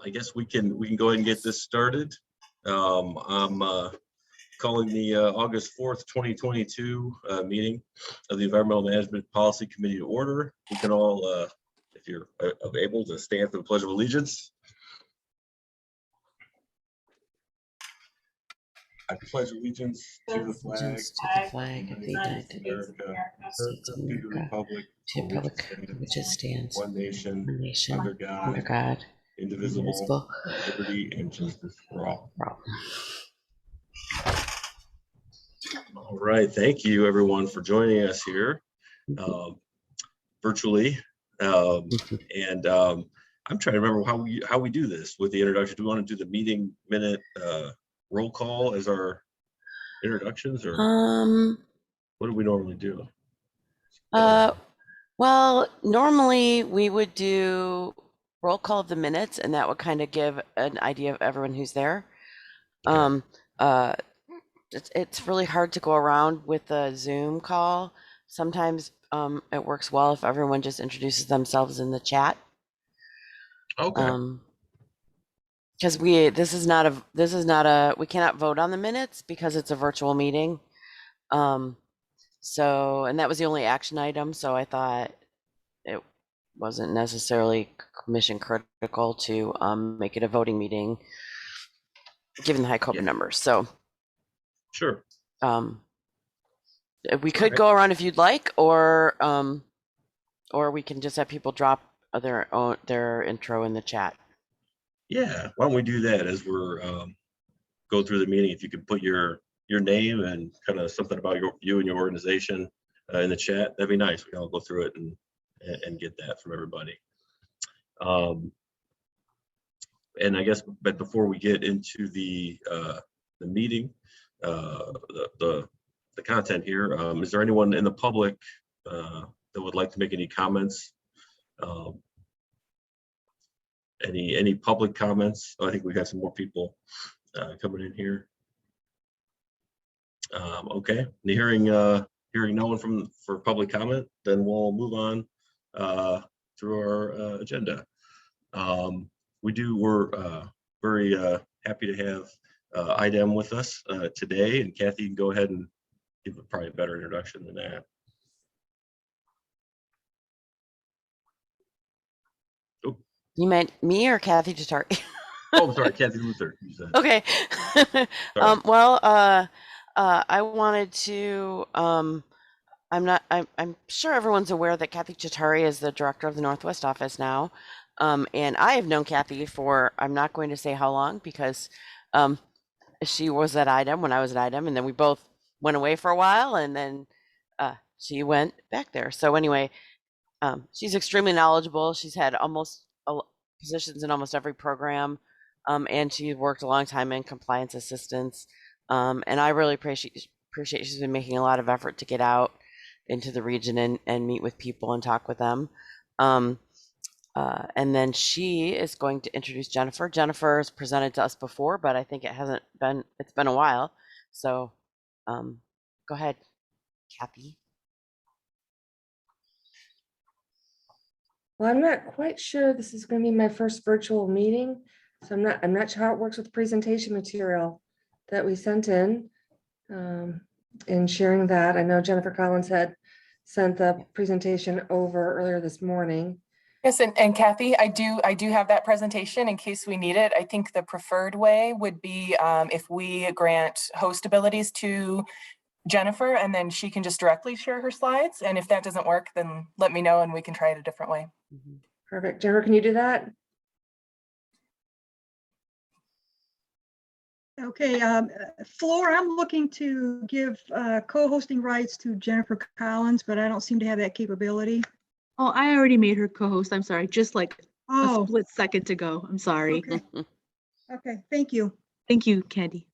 I guess we can go ahead and get this started. I'm calling the August 4th, 2022 meeting of the Environmental Management Policy Committee to order. We can all, if you're able to stand for the Pledge of Allegiance. I pledge allegiance to the flag of the United States of America, to the republic to the republic for which it stands, one nation, under God, indivisible, with liberty and justice for all. All right, thank you everyone for joining us here virtually. And I'm trying to remember how we do this with the introduction. Do we want to do the meeting minute roll call as our introductions, or what do we normally do? Well, normally we would do roll call of the minutes, and that would kind of give an idea of everyone who's there. Okay. It's really hard to go around with a Zoom call. Sometimes it works well if everyone just introduces themselves in the chat. Okay. Because we cannot vote on the minutes because it's a virtual meeting. So, and that was the only action item. So I thought it wasn't necessarily mission critical to make it a voting meeting, given the high COVID numbers. So, sure. We could go around if you'd like, or we can just have people drop their intro in the chat. Yeah, why don't we do that as we're go through the meeting? If you could put your name and kind of something about you and your organization in the chat, that'd be nice. We can all go through it and get that from everybody. And I guess, but before we get into the meeting, the content here, is there anyone in the public that would like to make any comments? Any public comments? Oh, I think we got some more people coming in here. Okay, hearing no one for public comment, then we'll move on through our agenda. We're very happy to have IDEM with us today, and Kathy, you can go ahead and give probably a better introduction than that. You meant me or Kathy Chitari? Oh, sorry, Kathy Luther. You said. Okay. Well, I wanted to. I'm sure everyone's aware that Kathy Chitari is the director of the Northwest office now, and I have known Kathy for, I'm not going to say how long, because she was at IDEM when I was at IDEM, and then we both went away for a while, and then she went back there. So anyway, she's extremely knowledgeable. She's had positions in almost every program, and she worked a long time in compliance assistance. And I really appreciate she's been making a lot of effort to get out into the region and meet with people and talk with them. And then she is going to introduce Jennifer. Jennifer has presented to us before, but I think it's been a while. So go ahead, Kathy. Well, I'm not quite sure this is going to be my first virtual meeting, so I'm not sure how it works with the presentation material that we sent in. And sharing that, I know Jennifer Collins had sent the presentation over earlier this morning. Yes, and Kathy, I do have that presentation in case we need it. I think the preferred way would be if we grant host abilities to Jennifer, and then she can just directly share her slides. And if that doesn't work, then let me know and we can try it a different way. Perfect. Jennifer, can you do that? Okay, Floor, I'm looking to give co-hosting rights to Jennifer Collins, but I don't seem to have that capability. Oh, I already made her co-host. I'm sorry, just like a split second to go. I'm sorry. Okay, okay, thank you. Thank you, Candy.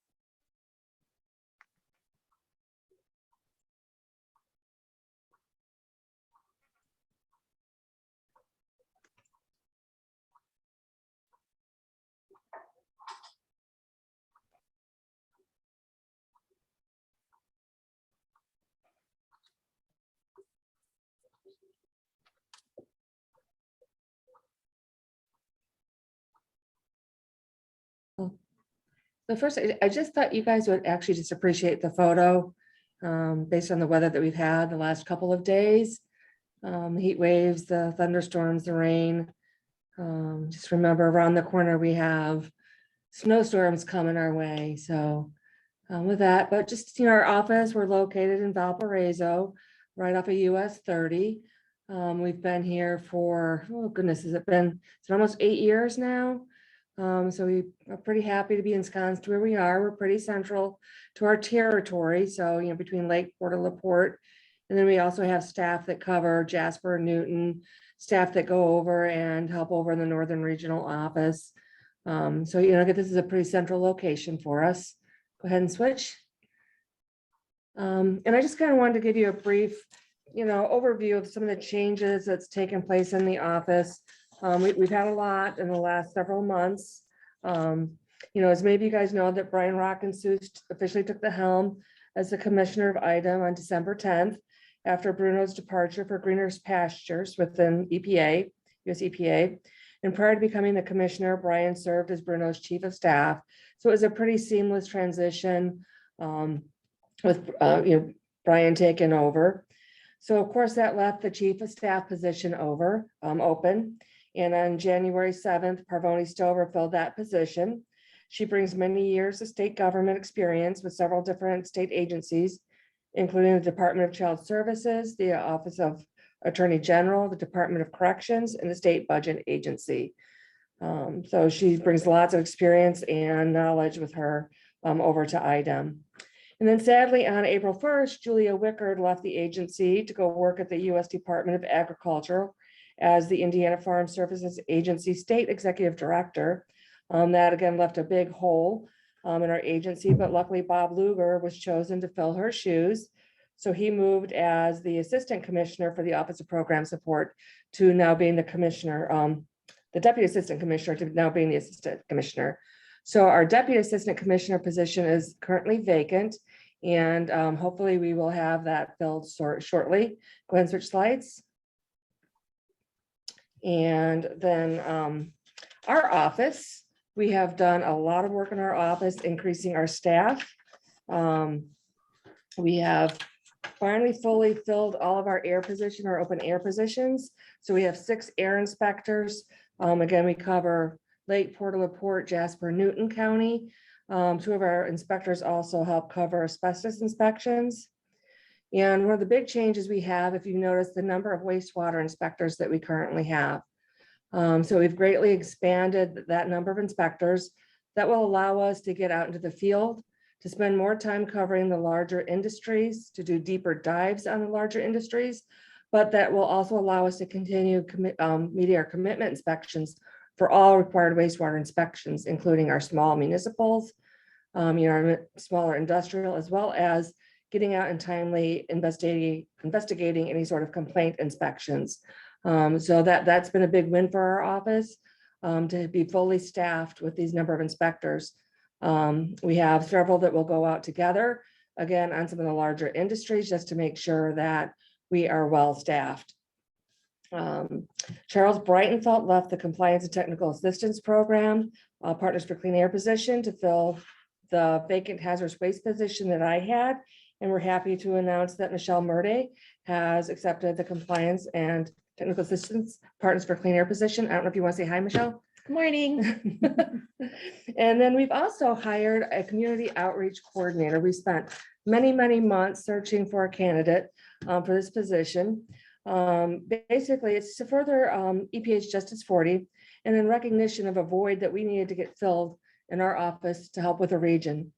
The first, I just thought you guys would actually just appreciate the photo based on the weather that we've had the last couple of days. Heat waves, the thunderstorms, the rain. Just remember around the corner, we have snowstorms coming our way. So with that, but just, our office, we're located in Valparaiso, right off of US 30. We've been here for, oh goodness, has it been, it's almost 8 years now. So we are pretty happy to be ensconced where we are. We're pretty central to our territory. So, between Lake Port and LaPorte. And then we also have staff that cover Jasper, Newton, staff that go over and help over in the Northern Regional Office. So, this is a pretty central location for us. Go ahead and switch. And I just kind of wanted to give you a brief, overview of some of the changes that's taken place in the office. We've had a lot in the last several months. As maybe you guys know, that Brian Rockensus officially took the helm as the commissioner of IDEM on December 10th, after Bruno's departure for greener pastures within EPA, US EPA. And prior to becoming the commissioner, Brian served as Bruno's chief of staff. So it was a pretty seamless transition with Brian taking over. So of course that left the chief of staff position open. And on January 7th, Parvoni Stover filled that position. She brings many years of state government experience with several different state agencies, including the Department of Child Services, the Office of Attorney General, the Department of Corrections, and the State Budget Agency. So she brings lots of experience and knowledge with her over to IDEM. And then sadly, on April 1st, Julia Wickard left the agency to go work at the U.S. Department of Agriculture as the Indiana Farm Services Agency State Executive Director. That again left a big hole in our agency, but luckily Bob Luger was chosen to fill her shoes. So he moved as the Assistant Commissioner for the Office of Program Support to now being the Commissioner, the Deputy Assistant Commissioner to now being the Assistant Commissioner. So our Deputy Assistant Commissioner position is currently vacant, and hopefully we will have that filled shortly. Go ahead and switch slides. And then our office, we have done a lot of work in our office, increasing our staff. We have finally fully filled all of our our open air positions. So we have 6 air inspectors. Again, we cover Lake Port, LaPorte, Jasper, Newton County. 2 of our inspectors also help cover asbestos inspections. And one of the big changes we have, if you notice, the number of wastewater inspectors that we currently have. So we've greatly expanded that number of inspectors that will allow us to get out into the field, to spend more time covering the larger industries, to do deeper dives on the larger industries, but that will also allow us to continue meeting our commitment inspections for all required wastewater inspections, including our small municipals, our smaller industrial, as well as getting out and timely investigating any sort of complaint inspections. So that's been a big win for our office, to be fully staffed with these number of inspectors. We have several that will go out together, again, on some of the larger industries, just to make sure that we are well staffed. Charles Breitenfeld left the Compliance and Technical Assistance Program, Partners for Clean Air position, to fill the vacant hazardous waste position that I had. And we're happy to announce that Michelle Murde has accepted the Compliance and Technical Assistance Partners for Clean Air position. I don't know if you want to say hi, Michelle. Good morning. And then we've also hired a community outreach coordinator. We spent many, many months searching for a candidate for this position. Basically, it's to further EPA's Justice 40, and in recognition of a void that we needed to get filled in our office to help with the region.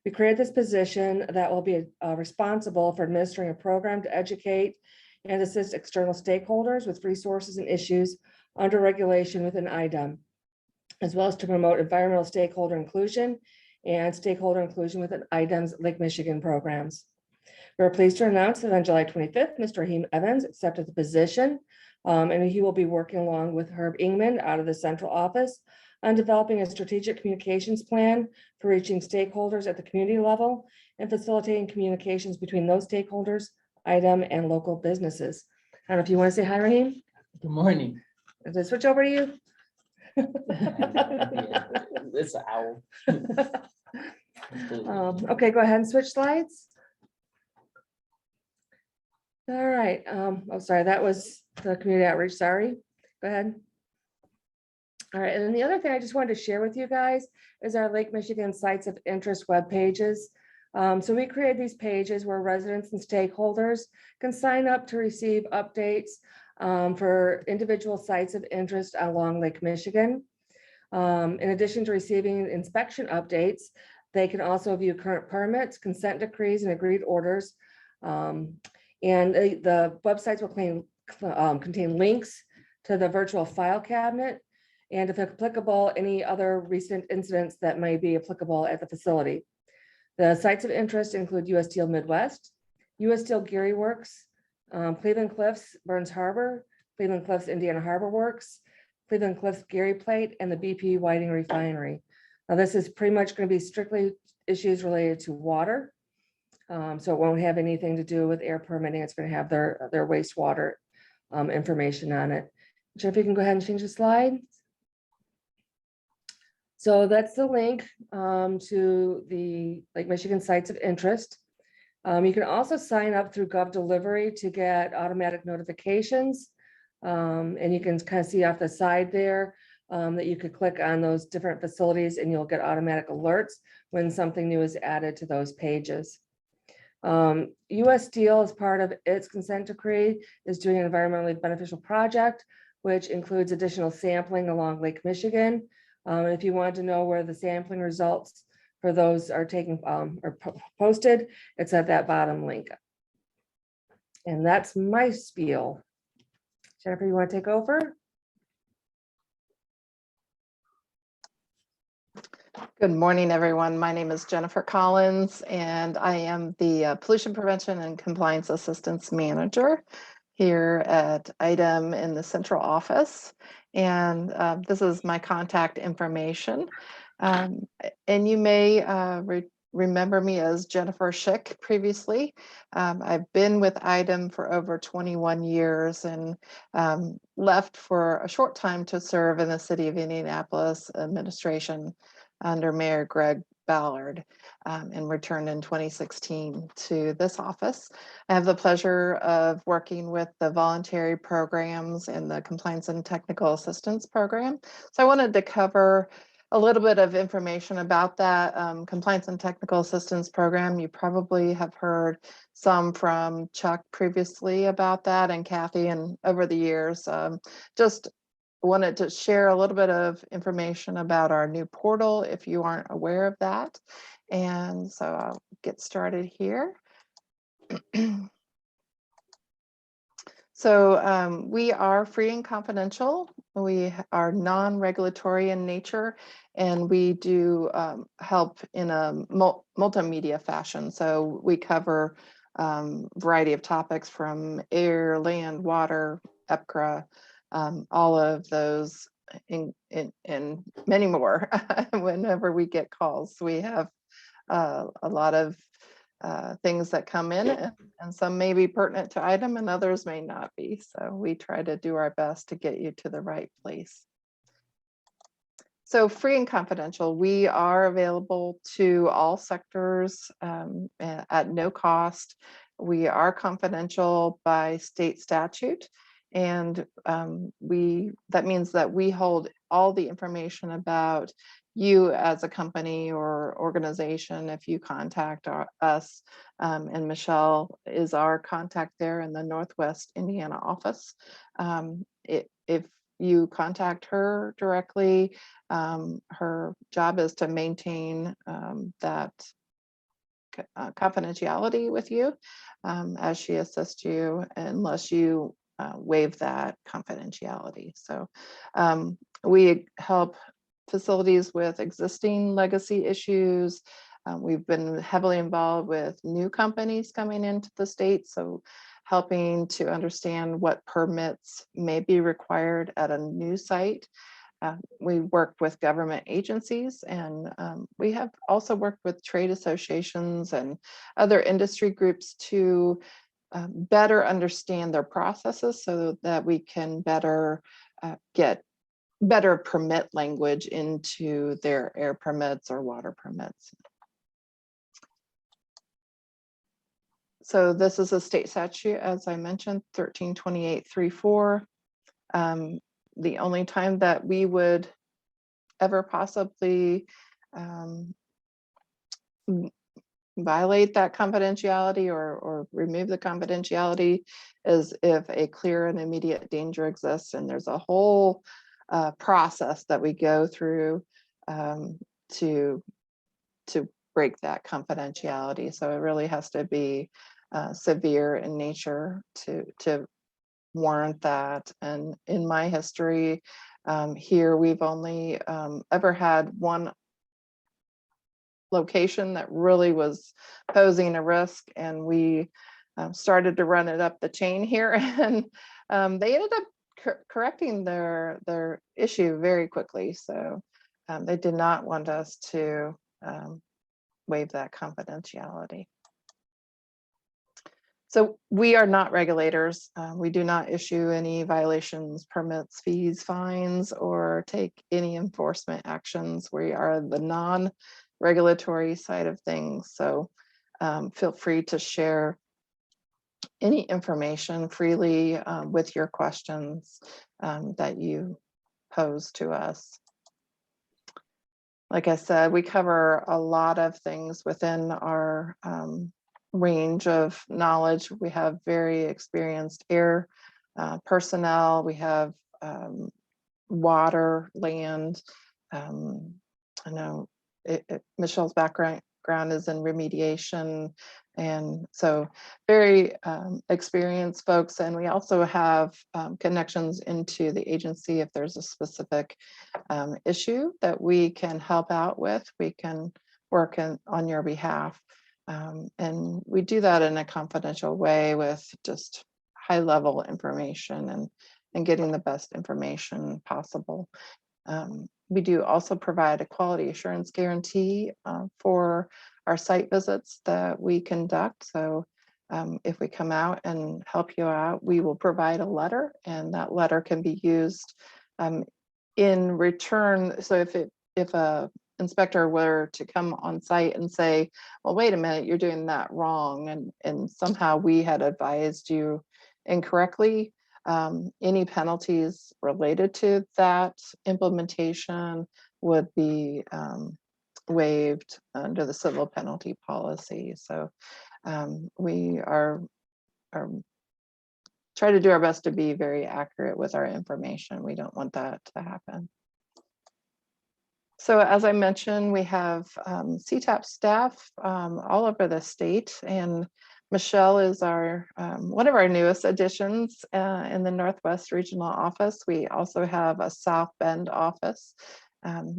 We created this position that will be responsible for administering a program to educate and assist external stakeholders with resources and issues under regulation within IDEM, as well as to promote environmental stakeholder inclusion and stakeholder inclusion within IDEM's Lake Michigan programs. We're pleased to announce that on July 25th, Mr. Raheem Evans accepted the position, and he will be working along with Herb Ingman out of the central office on developing a strategic communications plan for reaching stakeholders at the community level and facilitating communications between those stakeholders, IDEM, and local businesses. I don't know if you want to say hi, Raheem. Good morning. Did I switch over to you? It's an owl. Okay, go ahead and switch slides. All right, oh, sorry, that was the community outreach, sorry. Go ahead. All right, and then the other thing I just wanted to share with you guys is our Lake Michigan Sites of Interest web pages. So we create these pages where residents and stakeholders can sign up to receive updates for individual sites of interest along Lake Michigan. In addition to receiving inspection updates, they can also view current permits, consent decrees, and agreed orders. And the websites will contain links to the virtual file cabinet, and if applicable, any other recent incidents that may be applicable at the facility. The sites of interest include U.S. Steel Midwest, U.S. Steel Geary Works, Cleveland Cliffs Burns Harbor, Cleveland Cliffs Indiana Harbor Works, Cleveland Cliffs Geary Plate, and the BP Whiting Refinery. Now, this is pretty much going to be strictly issues related to water. So it won't have anything to do with air permitting. It's going to have their wastewater information on it. Jeff, you can go ahead and change the slide. So that's the link to the Lake Michigan Sites of Interest. You can also sign up through GovDelivery to get automatic notifications. And you can kind of see off the side there that you could click on those different facilities and you'll get automatic alerts when something new is added to those pages. U.S. Steel, as part of its consent decree, is doing an environmentally beneficial project, which includes additional sampling along Lake Michigan. If you want to know where the sampling results for those are taken or posted, it's at that bottom link. And that's my spiel. Jennifer, you want to take over? Good morning, everyone. My name is Jennifer Collins, and I am the Pollution Prevention and Compliance Assistance Manager here at IDEM in the central office. And this is my contact information. And you may remember me as Jennifer Schick previously. I've been with IDEM for over 21 years and left for a short time to serve in the city of Indianapolis administration under Mayor Greg Ballard and returned in 2016 to this office. I have the pleasure of working with the voluntary programs and the compliance and technical assistance program. So I wanted to cover a little bit of information about that compliance and technical assistance program. You probably have heard some from Chuck previously about that and Kathy and over the years. Just wanted to share a little bit of information about our new portal if you aren't aware of that. And so I'll get started here. So we are free and confidential. We are non-regulatory in nature, and we do help in a multimedia fashion. So we cover a variety of topics from air, land, water, EPCRA, all of those and many more whenever we get calls. We have a lot of things that come in, and some may be pertinent to IDEM and others may not be. So we try to do our best to get you to the right place. So free and confidential, we are available to all sectors at no cost. We are confidential by state statute. And that means that we hold all the information about you as a company or organization if you contact us. And Michelle is our contact there in the Northwest Indiana office. If you contact her directly, her job is to maintain that confidentiality with you as she assists you, unless you waive that confidentiality. So we help facilities with existing legacy issues. We've been heavily involved with new companies coming into the state, so helping to understand what permits may be required at a new site. We work with government agencies, and we have also worked with trade associations and other industry groups to better understand their processes so that we can better get better permit language into their air permits or water permits. So this is a state statute, as I mentioned, 1328.34. The only time that we would ever possibly violate that confidentiality or remove the confidentiality is if a clear and immediate danger exists, and there's a whole process that we go through to break that confidentiality. So it really has to be severe in nature to warrant that. And in my history here, we've only ever had one location that really was posing a risk, and we started to run it up the chain here, and they ended up correcting their issue very quickly. So they did not want us to waive that confidentiality. So we are not regulators. We do not issue any violations, permits, fees, fines, or take any enforcement actions. We are the non-regulatory side of things. So feel free to share any information freely with your questions that you pose to us. Like I said, we cover a lot of things within our range of knowledge. We have very experienced air personnel. We have water, land. I know Michelle's background is in remediation, and so very experienced folks. And we also have connections into the agency if there's a specific issue that we can help out with. We can work on your behalf. And we do that in a confidential way with just high level information and getting the best information possible. We do also provide a quality assurance guarantee for our site visits that we conduct. So if we come out and help you out, we will provide a letter, and that letter can be used in return. So if a inspector were to come on site and say, well, wait a minute, you're doing that wrong, and somehow we had advised you incorrectly, any penalties related to that implementation would be waived under the civil penalty policy. So we are try to do our best to be very accurate with our information. We don't want that to happen. So as I mentioned, we have Ctap staff all over the state, and Michelle is our one of our newest additions in the Northwest Regional Office. We also have a South Bend office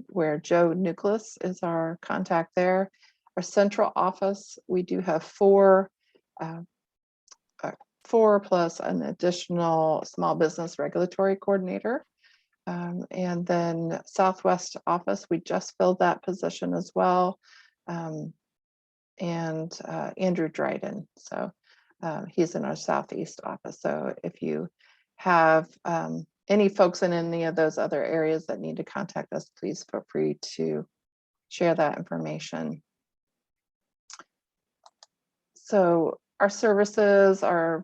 where Joe Nucleus is our contact there. Our central office, we do have four plus an additional small business regulatory coordinator. And then Southwest office, we just filled that position as well. And Andrew Dryden, so he's in our Southeast office. So if you have any folks in any of those other areas that need to contact us, please feel free to share that information. So our services are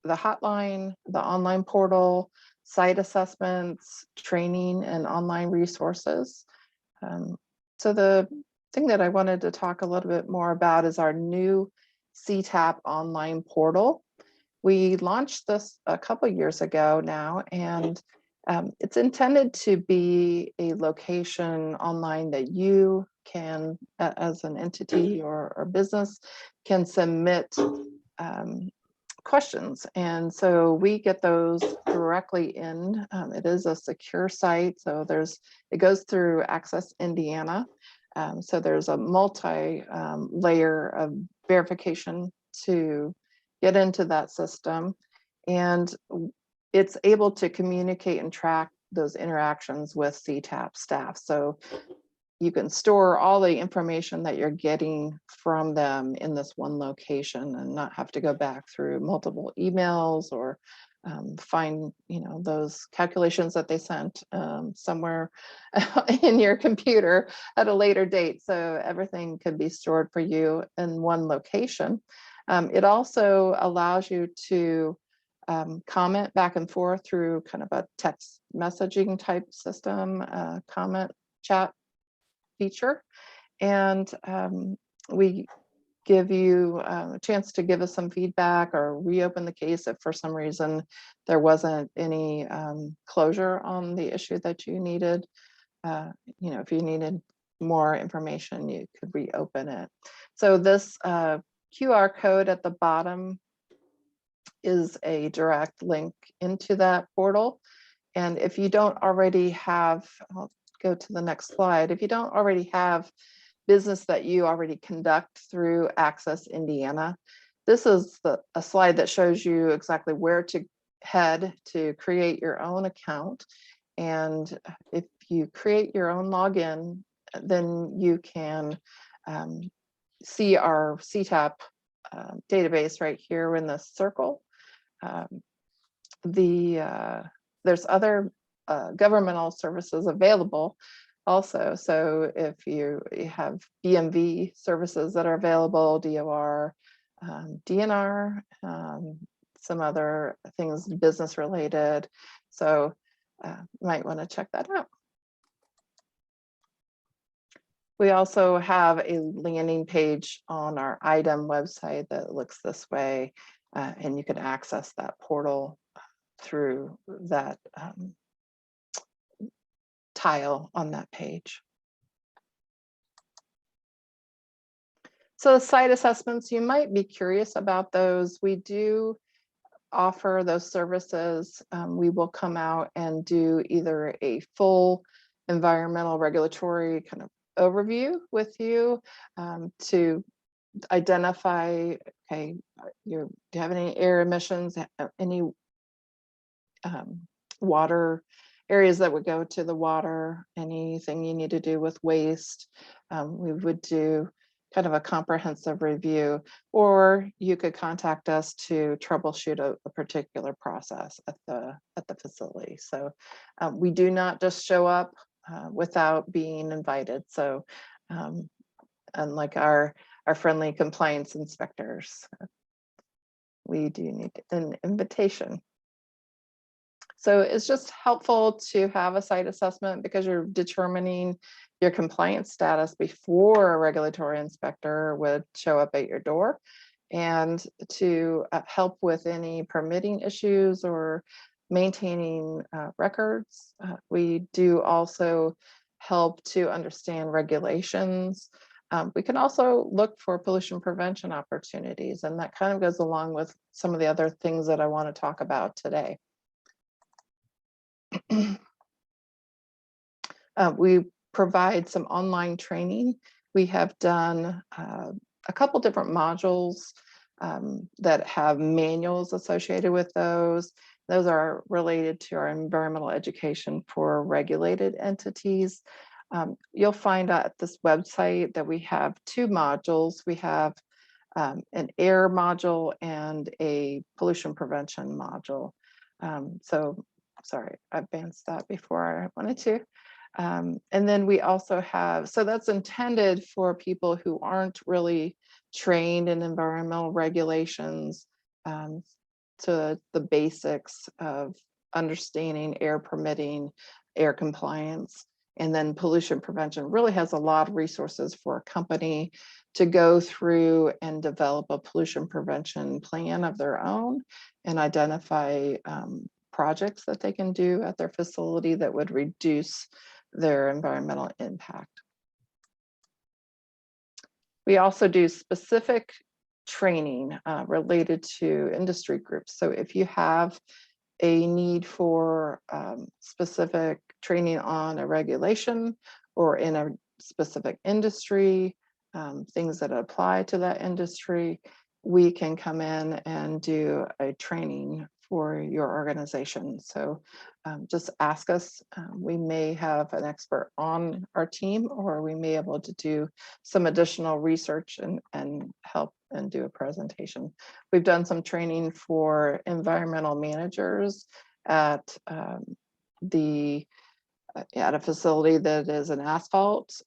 the hotline, the online portal, site assessments, training, and online resources. So the thing that I wanted to talk a little bit more about is our new Ctap online portal. We launched this a couple years ago now, and it's intended to be a location online that you can, as an entity or business, can submit questions. And so we get those directly in. It is a secure site, so it goes through Access Indiana. So there's a multi-layer of verification to get into that system, and it's able to communicate and track those interactions with Ctap staff. So you can store all the information that you're getting from them in this one location and not have to go back through multiple emails or find, those calculations that they sent somewhere in your computer at a later date. So everything can be stored for you in one location. It also allows you to comment back and forth through kind of a text messaging type system, comment chat feature. And we give you a chance to give us some feedback or reopen the case if for some reason there wasn't any closure on the issue that you needed. If you needed more information, you could reopen it. So this QR code at the bottom is a direct link into that portal. And if you don't already have, I'll go to the next slide. If you don't already have business that you already conduct through Access Indiana, this is a slide that shows you exactly where to head to create your own account. And if you create your own login, then you can see our Ctap database right here in the circle. There's other governmental services available also. So if you have BMV services that are available, DOR, DNR, some other things business related. So might want to check that out. We also have a landing page on our IDEM website that looks this way, and you can access that portal through that tile on that page. So site assessments, you might be curious about those. We do offer those services. We will come out and do either a full environmental regulatory kind of overview with you to identify, okay, do you have any air emissions, any water areas that would go to the water, anything you need to do with waste. We would do kind of a comprehensive review, or you could contact us to troubleshoot a particular process at the facility. So we do not just show up without being invited. So unlike our friendly compliance inspectors, we do need an invitation. So it's just helpful to have a site assessment because you're determining your compliance status before a regulatory inspector would show up at your door, and to help with any permitting issues or maintaining records. We do also help to understand regulations. We can also look for pollution prevention opportunities, and that kind of goes along with some of the other things that I want to talk about today. We provide some online training. We have done a couple different modules that have manuals associated with those. Those are related to our environmental education for regulated entities. You'll find at this website that we have two modules. We have an air module and a pollution prevention module. So sorry, I advanced that before I wanted to. And then we also have, so that's intended for people who aren't really trained in environmental regulations, to the basics of understanding air permitting, air compliance. And then pollution prevention really has a lot of resources for a company to go through and develop a pollution prevention plan of their own and identify projects that they can do at their facility that would reduce their environmental impact. We also do specific training related to industry groups. So if you have a need for specific training on a regulation or in a specific industry, things that apply to that industry, we can come in and do a training for your organization. So just ask us. We may have an expert on our team, or we may be able to do some additional research and help and do a presentation. We've done some training for environmental managers at a facility that is an asphalt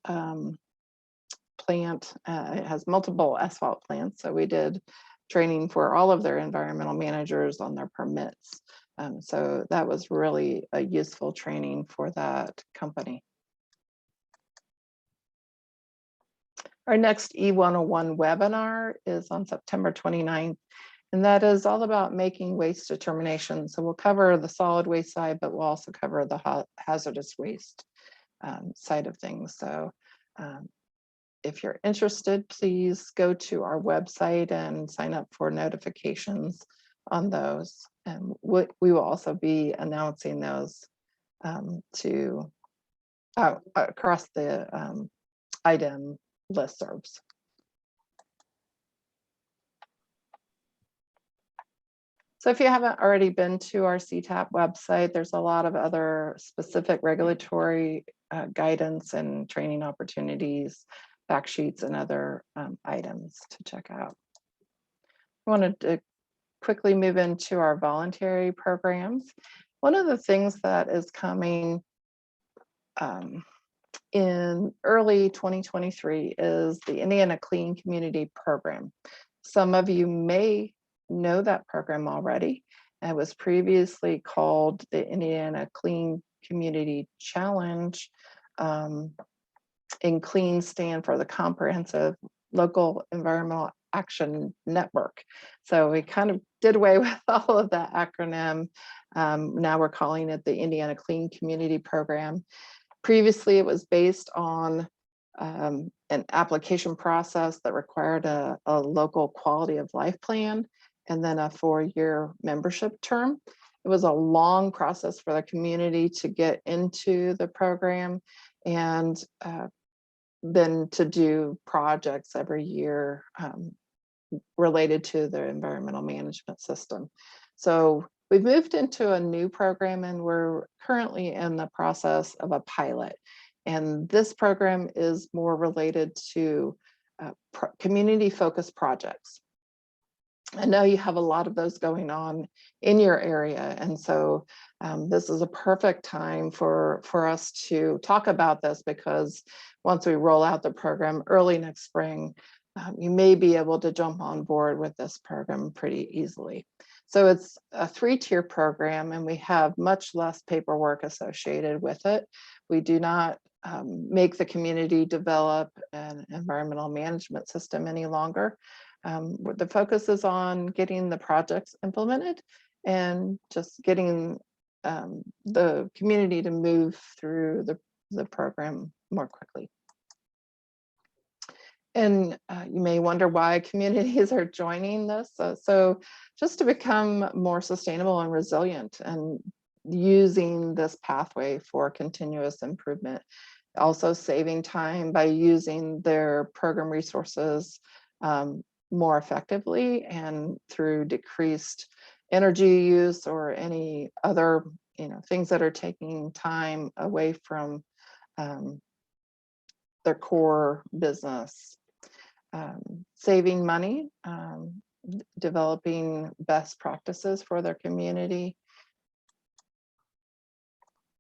plant. It has multiple asphalt plants. So we did training for all of their environmental managers on their permits. So that was really a useful training for that company. Our next E101 webinar is on September 29th, and that is all about making waste determinations. So we'll cover the solid waste side, but we'll also cover the hazardous waste side of things. So if you're interested, please go to our website and sign up for notifications on those. And we will also be announcing those across the item listservs. So if you haven't already been to our Ctap website, there's a lot of other specific regulatory guidance and training opportunities, fact sheets, and other items to check out. I wanted to quickly move into our voluntary programs. One of the things that is coming in early 2023 is the Indiana Clean Community Program. Some of you may know that program already. It was previously called the Indiana Clean Community Challenge, and CLEAN stand for the Comprehensive Local Environmental Action Network. So we kind of did away with all of that acronym. Now we're calling it the Indiana Clean Community Program. Previously, it was based on an application process that required a local quality of life plan and then a 4-year membership term. It was a long process for the community to get into the program, and then to do projects every year related to the environmental management system. So we've moved into a new program, and we're currently in the process of a pilot. And this program is more related to community-focused projects. I know you have a lot of those going on in your area, and so this is a perfect time for us to talk about this, because once we roll out the program early next spring, you may be able to jump on board with this program pretty easily. So it's a 3-tier program, and we have much less paperwork associated with it. We do not make the community develop an environmental management system any longer. The focus is on getting the projects implemented and just getting the community to move through the program more quickly. And you may wonder why communities are joining this. So just to become more sustainable and resilient, and using this pathway for continuous improvement. Also saving time by using their program resources more effectively, and through decreased energy use or any other things that are taking time away from their core business. Saving money, developing best practices for their community,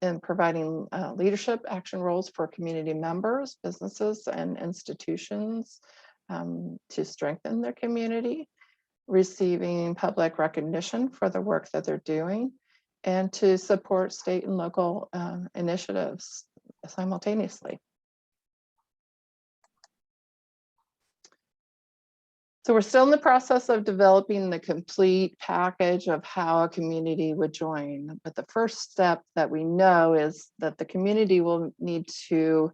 and providing leadership action roles for community members, businesses, and institutions to strengthen their community, receiving public recognition for the work that they're doing, and to support state and local initiatives simultaneously. So we're still in the process of developing the complete package of how a community would join. But the first step that we know is that the community will need to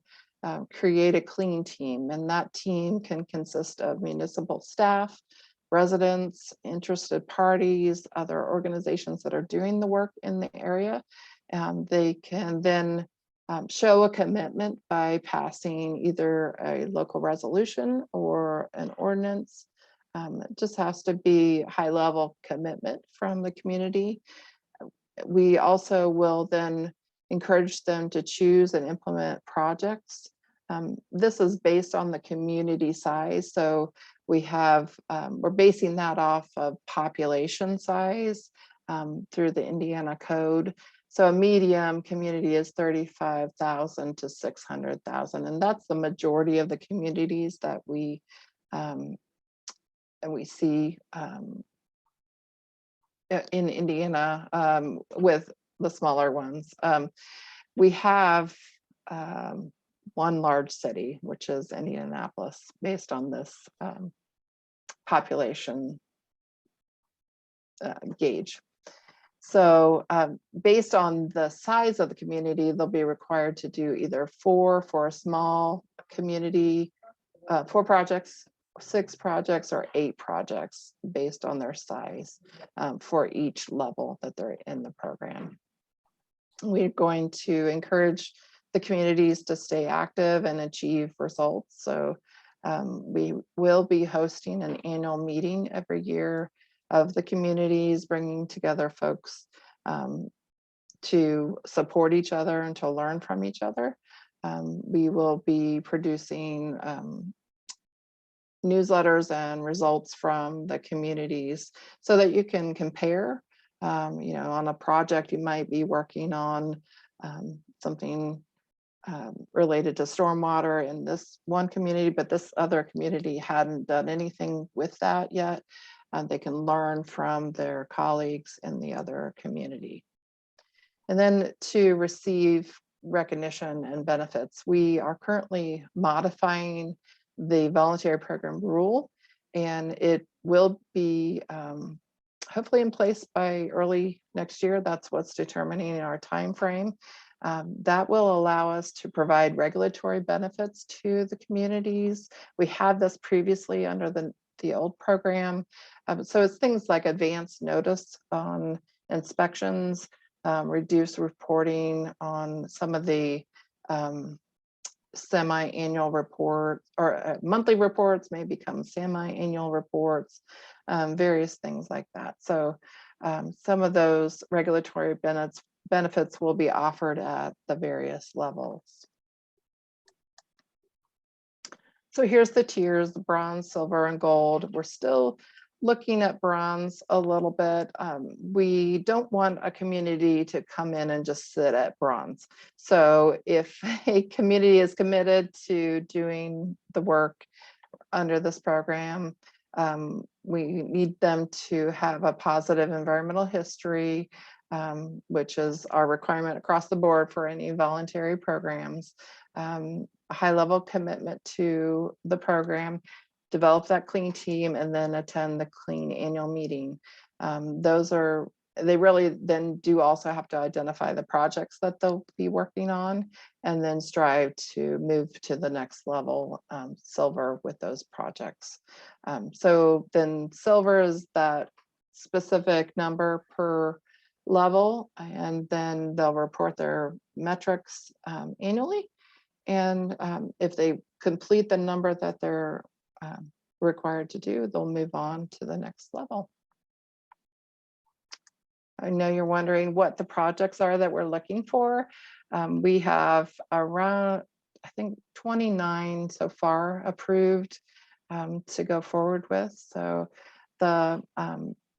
create a clean team, and that team can consist of municipal staff, residents, interested parties, other organizations that are doing the work in the area. They can then show a commitment by passing either a local resolution or an ordinance. It just has to be high level commitment from the community. We also will then encourage them to choose and implement projects. This is based on the community size. So we have, we're basing that off of population size through the Indiana code. So a medium community is 35,000 to 600,000. And that's the majority of the communities that we and we see in Indiana with the smaller ones. We have one large city, which is Indianapolis, based on this population gauge. So based on the size of the community, they'll be required to do either 4 for a small community, 4 projects, 6 projects, or 8 projects based on their size for each level that they're in the program. We're going to encourage the communities to stay active and achieve results. So we will be hosting an annual meeting every year of the communities, bringing together folks to support each other and to learn from each other. We will be producing newsletters and results from the communities so that you can compare. You know, on a project, you might be working on something related to stormwater in this one community, but this other community hadn't done anything with that yet. They can learn from their colleagues in the other community. And then to receive recognition and benefits, we are currently modifying the voluntary program rule, and it will be hopefully in place by early next year. That's what's determining our time frame. That will allow us to provide regulatory benefits to the communities. We had this previously under the old program. So it's things like advance notice on inspections, reduce reporting on some of the semi-annual report or monthly reports may become semi-annual reports, various things like that. So some of those regulatory benefits will be offered at the various levels. So here's the tiers: bronze, silver, and gold. We're still looking at bronze a little bit. We don't want a community to come in and just sit at bronze. So if a community is committed to doing the work under this program, we need them to have a positive environmental history, which is our requirement across the board for any voluntary programs. A high level commitment to the program, develop that clean team, and then attend the clean annual meeting. They really then do also have to identify the projects that they'll be working on and then strive to move to the next level, silver, with those projects. So then silver is that specific number per level, and then they'll report their metrics annually. And if they complete the number that they're required to do, they'll move on to the next level. I know you're wondering what the projects are that we're looking for. We have around, I think, 29 so far approved to go forward with. So they're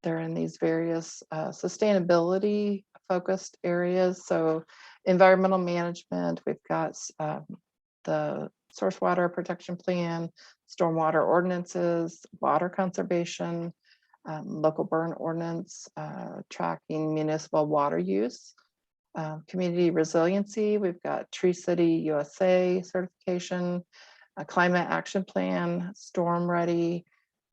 in these various sustainability focused areas. So environmental management, we've got the source water protection plan, stormwater ordinances, water conservation, local burn ordinance, tracking municipal water use, community resiliency. We've got Tree City USA certification, a climate action plan, storm ready,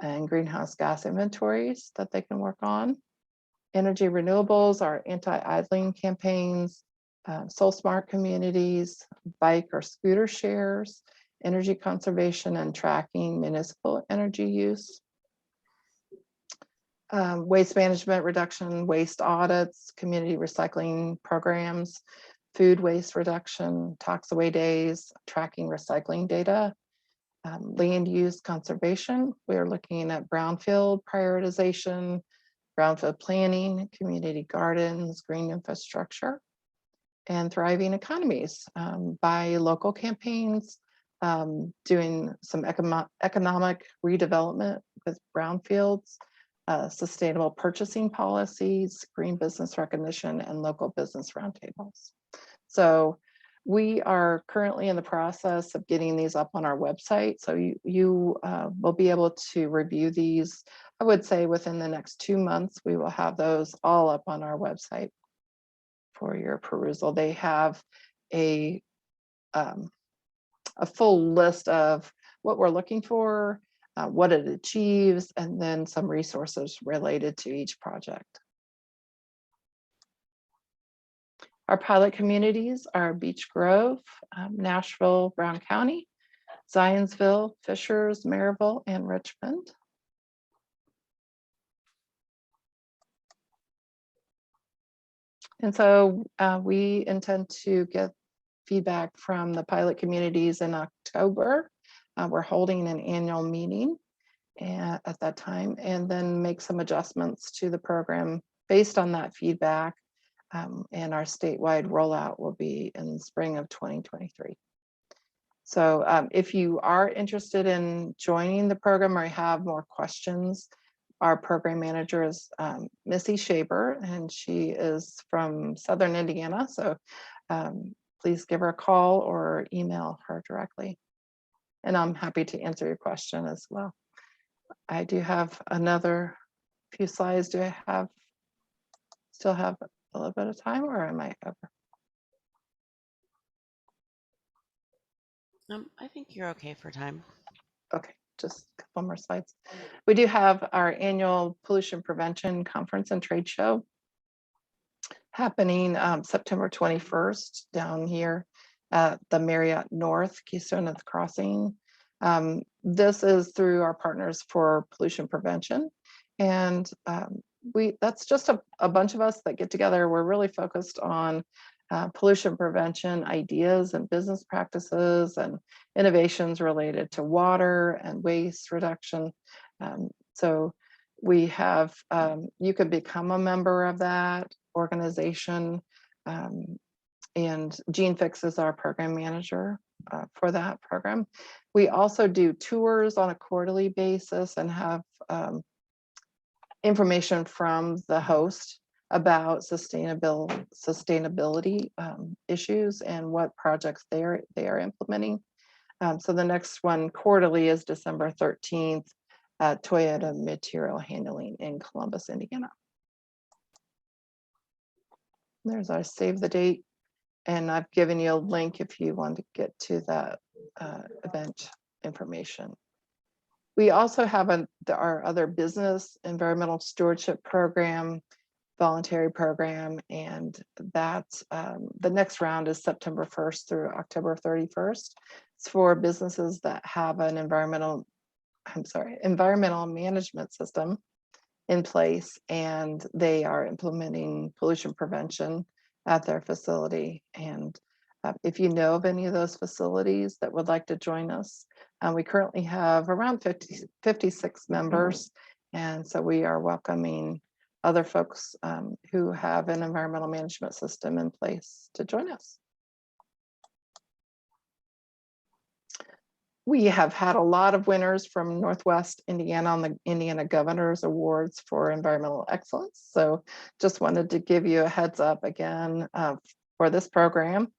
and greenhouse gas inventories that they can work on. Energy renewables, our anti-idling campaigns, soul smart communities, bike or scooter shares, energy conservation and tracking municipal energy use. Waste management reduction, waste audits, community recycling programs, food waste reduction, tox away days, tracking recycling data, land use conservation. We're looking at brownfield prioritization, brownfield planning, community gardens, green infrastructure, and thriving economies by local campaigns, doing some economic redevelopment with brownfields, sustainable purchasing policies, green business recognition, and local business roundtables. So We are currently in the process of getting these up on our website. So you will be able to review these. I would say within the next 2 months, we will have those all up on our website for your perusal. They have a full list of what we're looking for, what it achieves, and then some resources related to each project. Our pilot communities are Beech Grove, Nashville, Brown County, Zionsville, Fishers, Maryville, and Richmond. And so we intend to get feedback from the pilot communities in October. We're holding an annual meeting at that time, and then make some adjustments to the program based on that feedback. And our statewide rollout will be in spring of 2023. So if you are interested in joining the program or have more questions, our program manager is Missy Shaber, and she is from Southern Indiana. So please give her a call or email her directly. And I'm happy to answer your question as well. I do have another few slides. Do I still have a little bit of time, or am I over? I think you're okay for time. Okay, just a couple more slides. We do have our annual pollution prevention conference and trade show happening September 21st down here at the Marriott North Keystone at the Crossing. This is through our Partners for Pollution Prevention, and that's just a bunch of us that get together. We're really focused on pollution prevention ideas and business practices and innovations related to water and waste reduction. So we have, you could become a member of that organization, and Jean Fix is our program manager for that program. We also do tours on a quarterly basis and have information from the host about sustainability issues and what projects they are implementing. So the next one quarterly is December 13th at Toyota Material Handling in Columbus, Indiana. There's our save the date, and I've given you a link if you want to get to that event information. We also have our other business environmental stewardship program, voluntary program, and that's the next round is September 1st through October 31st. It's for businesses that have an environmental management system in place, and they are implementing pollution prevention at their facility. And if you know of any of those facilities that would like to join us, we currently have around 56 members, and so we are welcoming other folks who have an environmental management system in place to join us. We have had a lot of winners from Northwest Indiana on the Indiana Governor's Awards for Environmental Excellence. So just wanted to give you a heads up again for this program.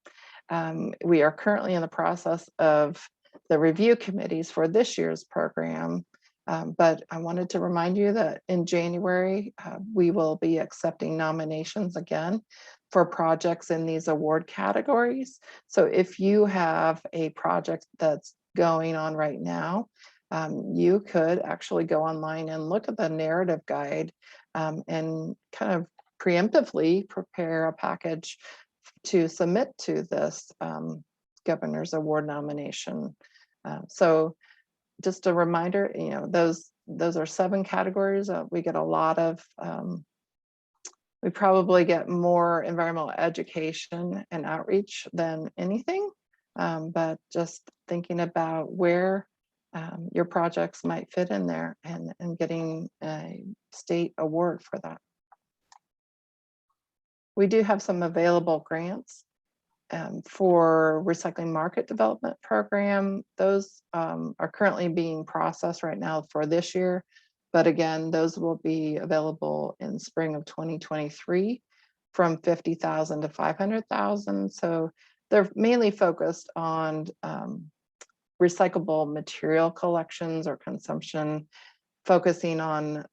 We are currently in the process of the review committees for this year's program. But I wanted to remind you that in January, we will be accepting nominations again for projects in these award categories. So if you have a project that's going on right now, you could actually go online and look at the narrative guide and kind of preemptively prepare a package to submit to this Governor's Award nomination. So just a reminder, you know, those are 7 categories. We get a lot of, we probably get more environmental education and outreach than anything, but just thinking about where your projects might fit in there and getting a state award for that. We do have some available grants for recycling market development program. Those are currently being processed right now for this year, but again, those will be available in spring of 2023 from $50,000 to $500,000. So they're mainly focused on recyclable material collections or consumption, focusing on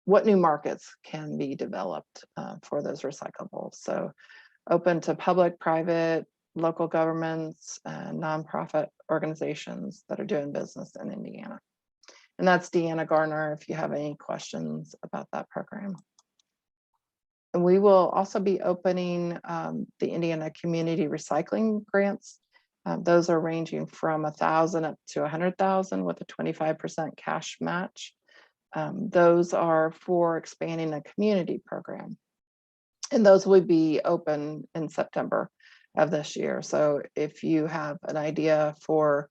what new markets can be developed for those recyclables. So open to public, private, local governments, and nonprofit organizations that are doing business in Indiana. And that's Deanna Garner, if you have any questions about that program. And we will also be opening the Indiana Community Recycling Grants. Those are ranging from 1,000 up to 100,000 with a 25% cash match. Those are for expanding a community program. And those will be open in September of this year. So if you have an idea for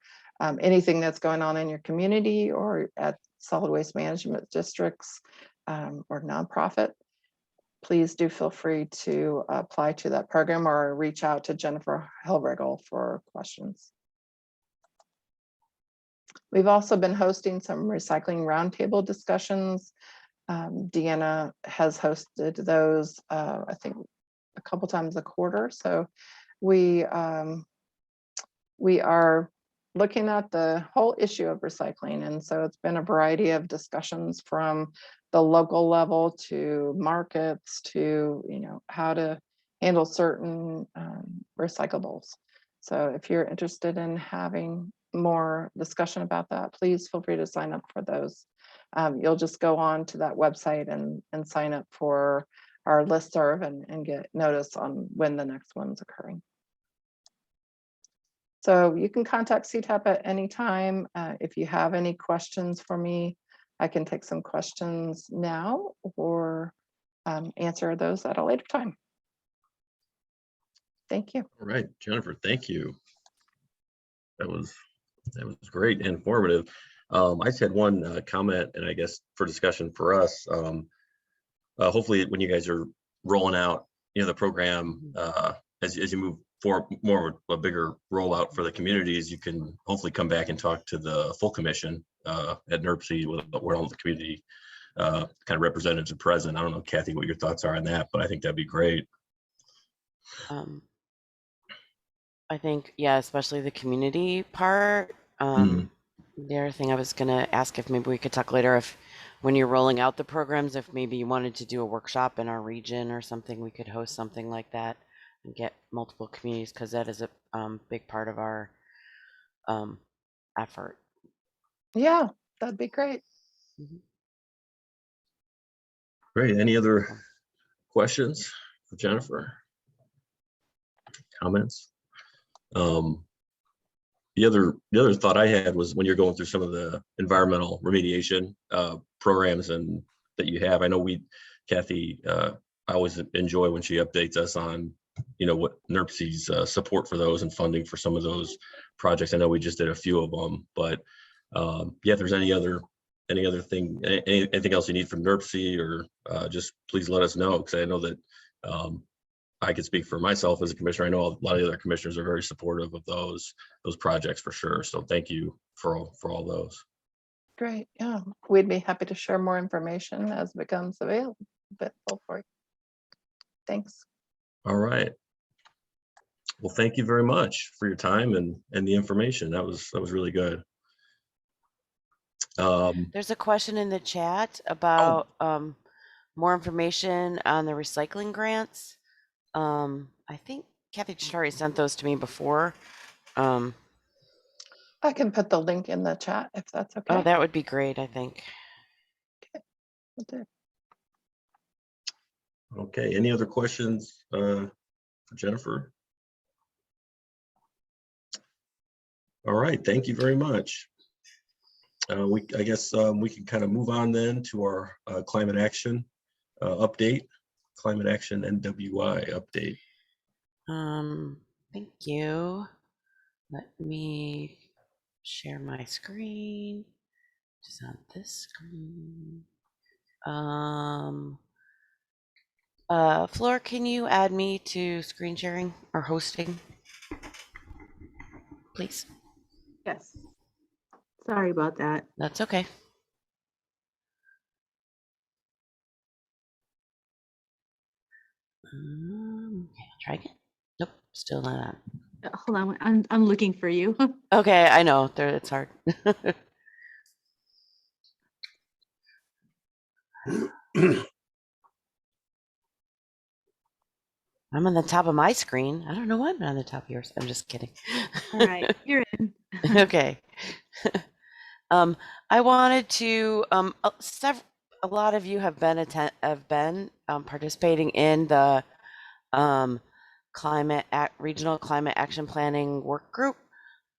anything that's going on in your community or at solid waste management districts or nonprofit, please do feel free to apply to that program or reach out to Jennifer Helregel for questions. We've also been hosting some recycling roundtable discussions. Deanna has hosted those, I think, a couple times a quarter. So we are looking at the whole issue of recycling. And so it's been a variety of discussions from the local level to markets to, how to handle certain recyclables. So if you're interested in having more discussion about that, please feel free to sign up for those. You'll just go on to that website and sign up for our listserv and get notice on when the next one's occurring. So you can contact Ctap at any time. If you have any questions for me, I can take some questions now or answer those at a later time. Thank you. All right, Jennifer, thank you. That was great and informative. I just had one comment, and I guess for discussion for us. Hopefully, when you guys are rolling out, the program as you move for more of a bigger rollout for the communities, you can hopefully come back and talk to the full commission at NERC where all the community kind of representatives are present. I don't know, Kathy, what your thoughts are on that, but I think that'd be great. I think, yeah, especially the community part. The other thing I was gonna ask, if maybe we could talk later, if when you're rolling out the programs, if maybe you wanted to do a workshop in our region or something, we could host something like that and get multiple communities, because that is a big part of our effort. Yeah, that'd be great. Great. Any other questions for Jennifer? Comments? The other thought I had was when you're going through some of the environmental remediation programs and that you have. I know Kathy, I always enjoy when she updates us on what NERC's support for those and funding for some of those projects. I know we just did a few of them, but yeah, if there's anything else you need from NERC or just please let us know, because I know that I can speak for myself as a commissioner. I know a lot of the other commissioners are very supportive of those projects for sure. So thank you for all those. Great. Yeah, we'd be happy to share more information as it becomes available for you. Thanks. All right. Well, thank you very much for your time and the information. That was really good. There's a question in the chat about more information on the recycling grants. I think Kathy Chitari sent those to me before. I can put the link in the chat if that's okay. Oh, that would be great, I think. Okay, any other questions for Jennifer? All right, thank you very much. I guess we can kind of move on then to our climate action update, climate action NWI update. Thank you. Let me share my screen. Just on this screen. Flor, can you add me to screen sharing or hosting, please? Yes. Sorry about that. That's okay. Okay, I'll try again. Nope, still not on. Hold on, I'm looking for you. Okay, I know, there, it's hard. I'm on the top of my screen. I don't know why I'm not on the top of yours. I'm just kidding. All right, you're in. Okay. I wanted to, a lot of you have been participating in the regional climate action planning work group.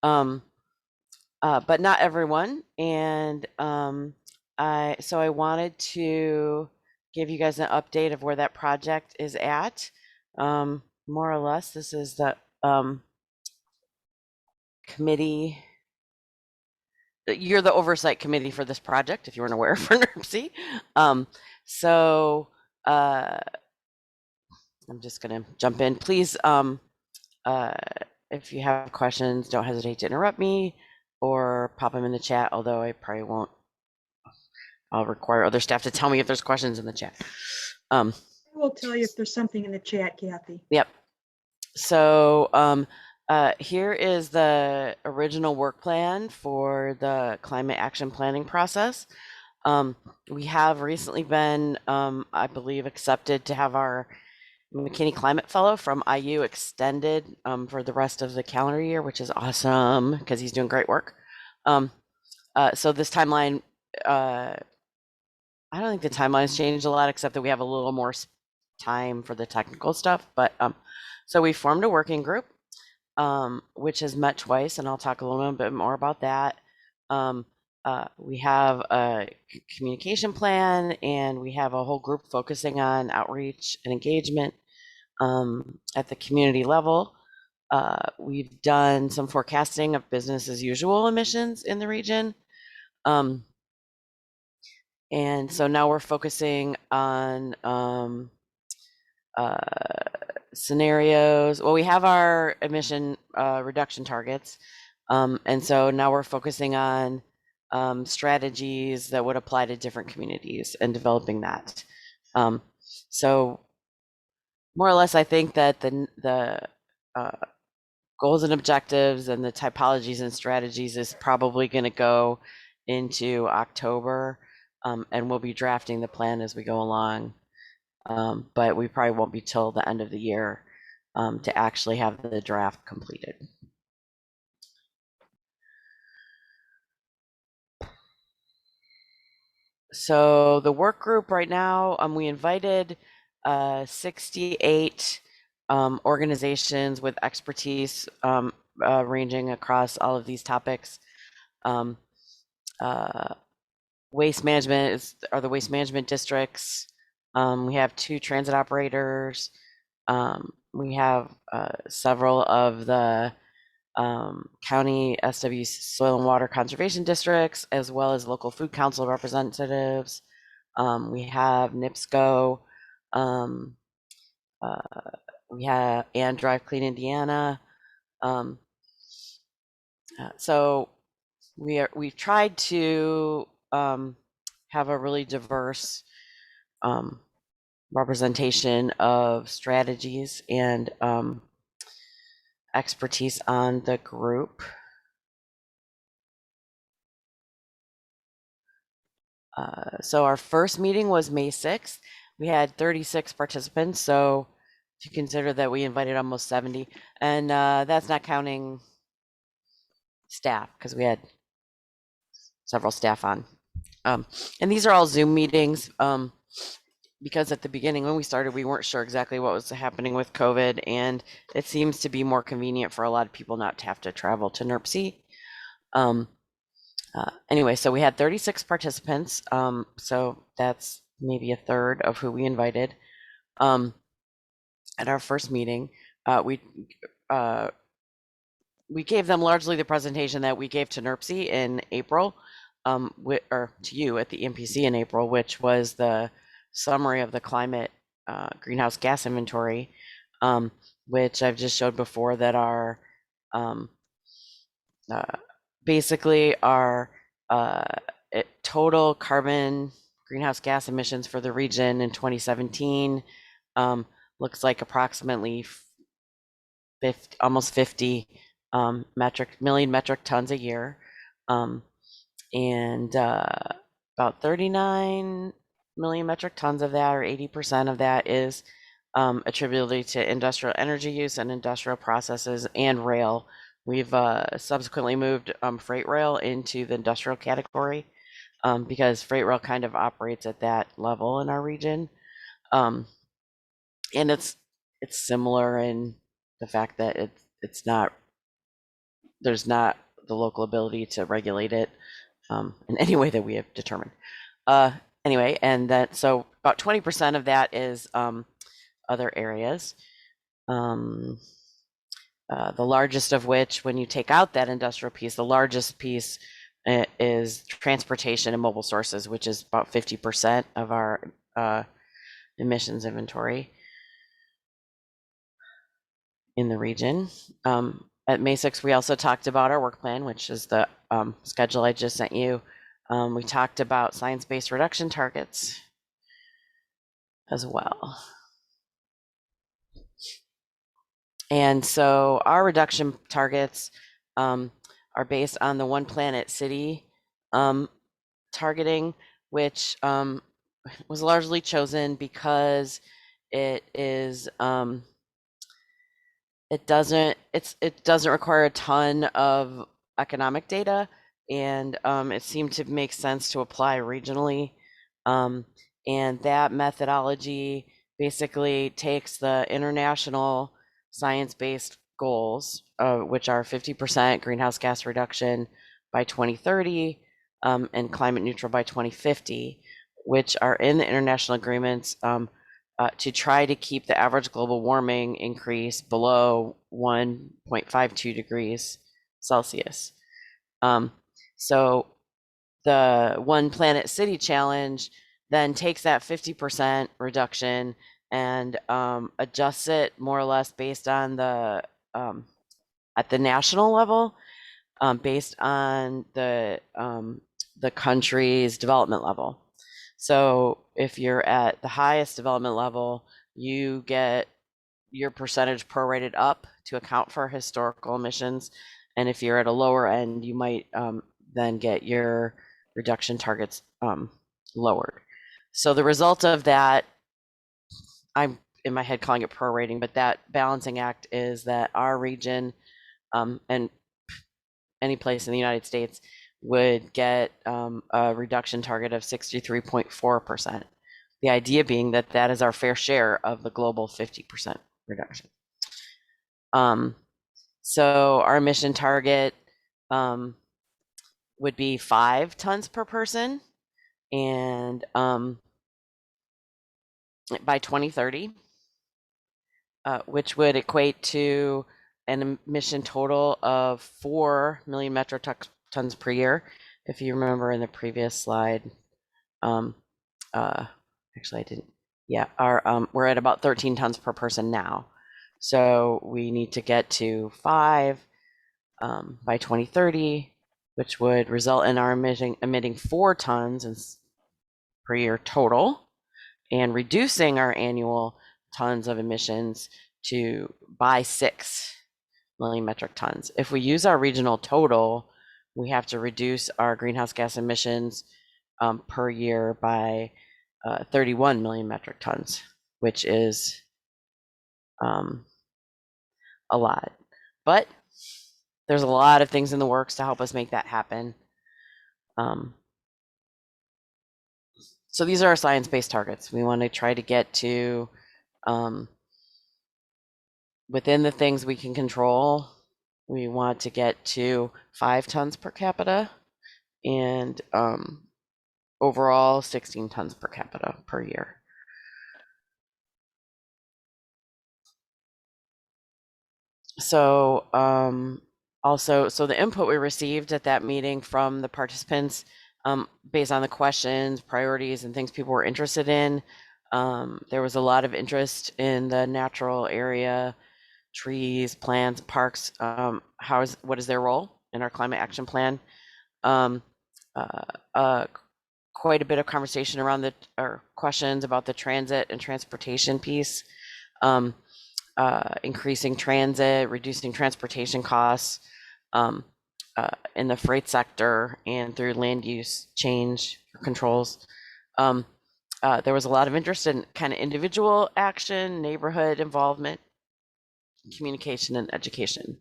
But not everyone. And so I wanted to give you guys an update of where that project is at. More or less, this is the committee. You're the oversight committee for this project, if you weren't aware, for NERC. So I'm just gonna jump in. Please, if you have questions, don't hesitate to interrupt me or pop them in the chat, although I probably won't. I'll require other staff to tell me if there's questions in the chat. I will tell you if there's something in the chat, Kathy. Yep. So here is the original work plan for the climate action planning process. We have recently been, I believe, accepted to have our McKinney Climate Fellow from IU extended for the rest of the calendar year, which is awesome because he's doing great work. So this timeline, I don't think the timeline's changed a lot, except that we have a little more time for the technical stuff. But so we formed a working group, which has met twice, and I'll talk a little bit more about that. We have a communication plan, and we have a whole group focusing on outreach and engagement at the community level. We've done some forecasting of business as usual emissions in the region. And so now we're focusing on scenarios. Well, we have our emission reduction targets. And so now we're focusing on strategies that would apply to different communities and developing that. So more or less, I think that the goals and objectives and the typologies and strategies is probably going to go into October. And we'll be drafting the plan as we go along. But we probably won't be till the end of the year to actually have the draft completed. So the work group right now, we invited 68 organizations with expertise ranging across all of these topics. Waste management are the waste management districts. We have 2 transit operators. We have several of the county SW soil and water conservation districts, as well as local food council representatives. We have NIPSCO. We have and Drive Clean Indiana. So we've tried to have a really diverse representation of strategies and expertise on the group. So our first meeting was May 6th. We had 36 participants, so if you consider that we invited almost 70, and that's not counting staff, because we had several staff on. And these are all Zoom meetings, because at the beginning when we started, we weren't sure exactly what was happening with COVID, and it seems to be more convenient for a lot of people not to have to travel to NERC. Anyway, so we had 36 participants, so that's maybe a third of who we invited. At our first meeting, we gave them largely the presentation that we gave to NERC in April, or to you at the MPC in April, which was the summary of the climate greenhouse gas inventory, which I've just showed before, that are basically our total carbon greenhouse gas emissions for the region in 2017 looks like approximately almost 50 million metric tons a year. And about 39 million metric tons of that, or 80% of that, is attributable to industrial energy use and industrial processes and rail. We've subsequently moved freight rail into the industrial category because freight rail kind of operates at that level in our region. And it's similar in the fact that it's not, there's not the local ability to regulate it in any way that we have determined. Anyway, and that, so about 20% of that is other areas. The largest of which, when you take out that industrial piece, the largest piece is transportation and mobile sources, which is about 50% of our emissions inventory in the region. At May 6th, we also talked about our work plan, which is the schedule I just sent you. We talked about science-based reduction targets as well. And so our reduction targets are based on the One Planet City targeting, which was largely chosen because it is it doesn't require a ton of economic data, and it seemed to make sense to apply regionally. And that methodology basically takes the international science-based goals, which are 50% greenhouse gas reduction by 2030 and climate neutral by 2050, which are in the international agreements to try to keep the average global warming increase below 1.52 degrees Celsius. So the One Planet City Challenge then takes that 50% reduction and adjusts it more or less based on the at the national level, based on the country's development level. So if you're at the highest development level, you get your percentage prorated up to account for historical emissions, and if you're at a lower end, you might then get your reduction targets lowered. So the result of that, I'm in my head calling it prorating, but that balancing act is that our region and any place in the United States would get a reduction target of 63.4%. The idea being that that is our fair share of the global 50% reduction. So our emission target would be 5 tons per person, and by 2030, which would equate to an emission total of 4 million metric tons per year. If you remember in the previous slide, actually I didn't, yeah, we're at about 13 tons per person now. So we need to get to 5 by 2030, which would result in our emitting 4 tons per year total, and reducing our annual tons of emissions by 6 million metric tons. If we use our regional total, we have to reduce our greenhouse gas emissions per year by 31 million metric tons, which is a lot. But there's a lot of things in the works to help us make that happen. So these are our science-based targets. We want to try to get to within the things we can control. We want to get to 5 tons per capita, and overall 16 tons per capita per year. So so the input we received at that meeting from the participants, based on the questions, priorities, and things people were interested in, there was a lot of interest in the natural area, trees, plants, parks. What is their role in our climate action plan? Quite a bit of conversation around questions about the transit and transportation piece. increasing transit, reducing transportation costs in the freight sector and through land use change controls. There was a lot of interest in kind of individual action, neighborhood involvement, communication, and education.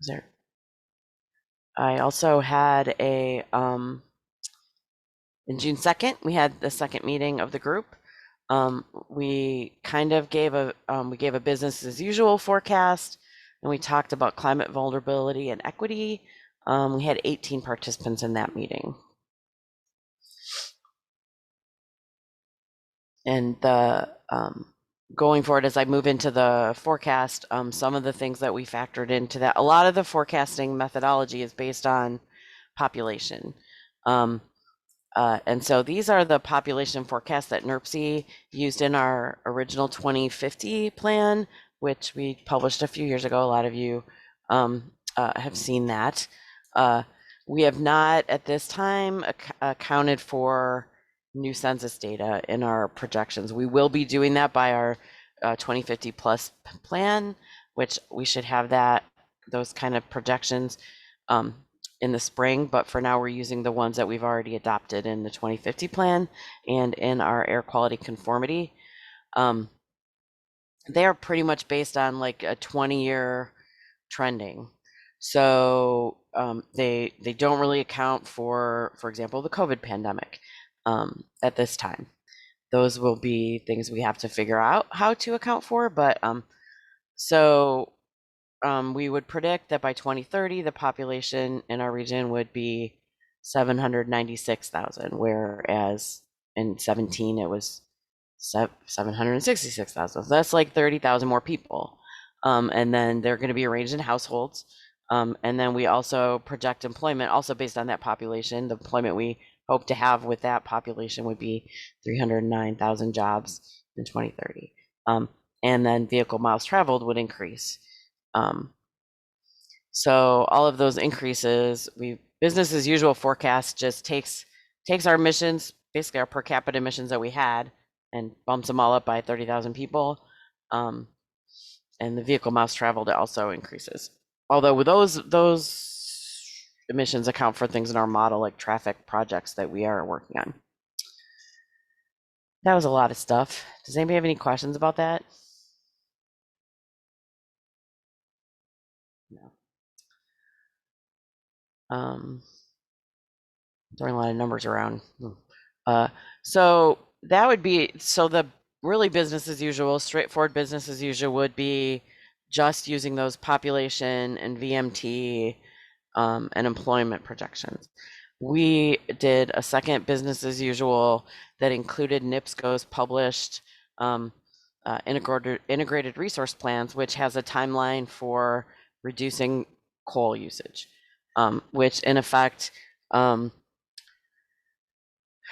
There. I also had a in June 2nd, we had the second meeting of the group. We kind of gave a business as usual forecast, and we talked about climate vulnerability and equity. We had 18 participants in that meeting. And the going forward, as I move into the forecast, some of the things that we factored into that, a lot of the forecasting methodology is based on population. And so these are the population forecasts that NERC used in our original 2050 plan, which we published a few years ago. A lot of you have seen that. We have not at this time accounted for new census data in our projections. We will be doing that by our 2050 plus plan, which we should have those kind of projections in the spring, but for now we're using the ones that we've already adopted in the 2050 plan and in our air quality conformity. They are pretty much based on like a 20-year trending. So they don't really account for example, the COVID pandemic at this time. Those will be things we have to figure out how to account for, but we would predict that by 2030, the population in our region would be 796,000, whereas in 17 it was 766,000. So that's like 30,000 more people. And then they're going to be arranged in households. And then we also project employment also based on that population. The employment we hope to have with that population would be 309,000 jobs in 2030. And then vehicle miles traveled would increase. So all of those increases, business as usual forecast just takes our emissions, basically our per capita emissions that we had, and bumps them all up by 30,000 people. And the vehicle miles traveled also increases. Although with those emissions account for things in our model like traffic projects that we are working on. That was a lot of stuff. Does anybody have any questions about that? No. Throwing a lot of numbers around. So that would be, the really business as usual, straightforward business as usual would be just using those population and VMT and employment projections. We did a second business as usual that included NIPSCO's published integrated resource plans, which has a timeline for reducing coal usage, which in effect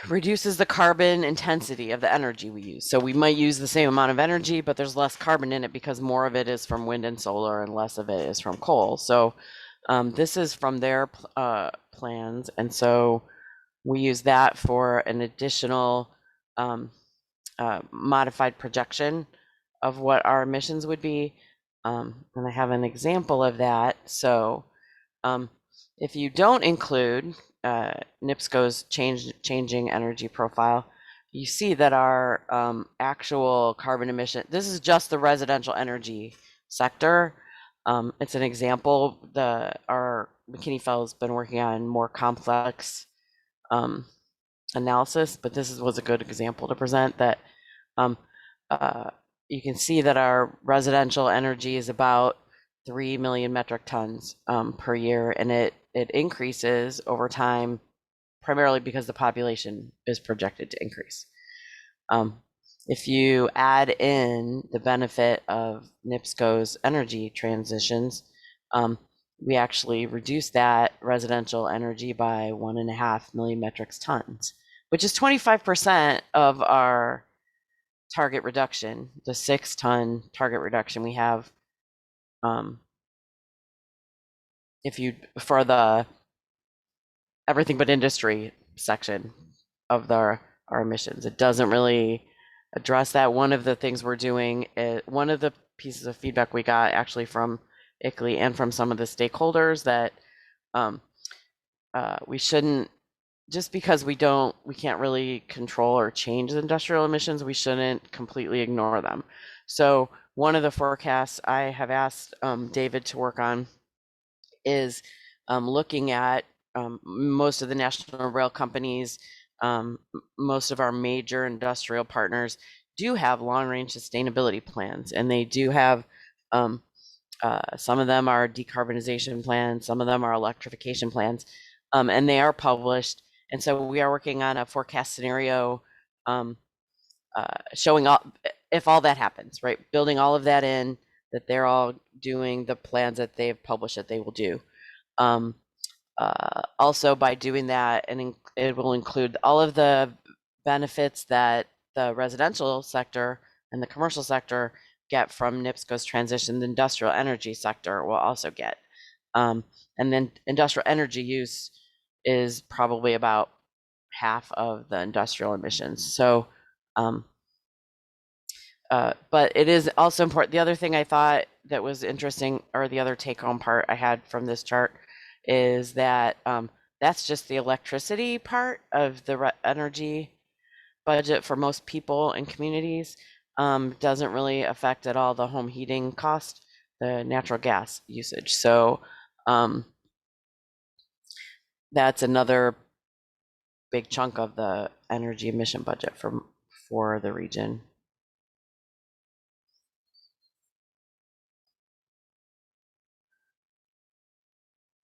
reduces the carbon intensity of the energy we use. So we might use the same amount of energy, but there's less carbon in it because more of it is from wind and solar and less of it is from coal. So this is from their plans. And so we use that for an additional modified projection of what our emissions would be. And I have an example of that. So if you don't include NIPSCO's changing energy profile, you see that our actual carbon emission, this is just the residential energy sector. It's an example. Our McKinney Fellow's been working on more complex analysis, but this was a good example to present that you can see that our residential energy is about 3 million metric tons per year, and it increases over time, primarily because the population is projected to increase. If you add in the benefit of NIPSCO's energy transitions, we actually reduce that residential energy by 1.5 million metric tons, which is 25% of our target reduction, the 6-ton target reduction we have. If you, for the everything but industry section, our emissions. It doesn't really address that. One of the things we're doing, one of the pieces of feedback we got actually from ICLEI and from some of the stakeholders, that we shouldn't, just because we can't really control or change the industrial emissions, we shouldn't completely ignore them. So one of the forecasts I have asked David to work on is looking at most of the national rail companies, most of our major industrial partners do have long-range sustainability plans, and they do have some of them are decarbonization plans, some of them are electrification plans, and they are published. And so we are working on a forecast scenario showing up if all that happens, right? Building all of that in, that they're all doing the plans that they've published that they will do. Also, by doing that, and it will include all of the benefits that the residential sector and the commercial sector get from NIPSCO's transition. The industrial energy sector will also get. And then industrial energy use is probably about half of the industrial emissions. So, but it is also important. The other thing I thought that was interesting, or the other take-home part I had from this chart, is that that's just the electricity part of the energy budget for most people and communities. Doesn't really affect at all the home heating cost, the natural gas usage. So that's another big chunk of the energy emission budget for the region.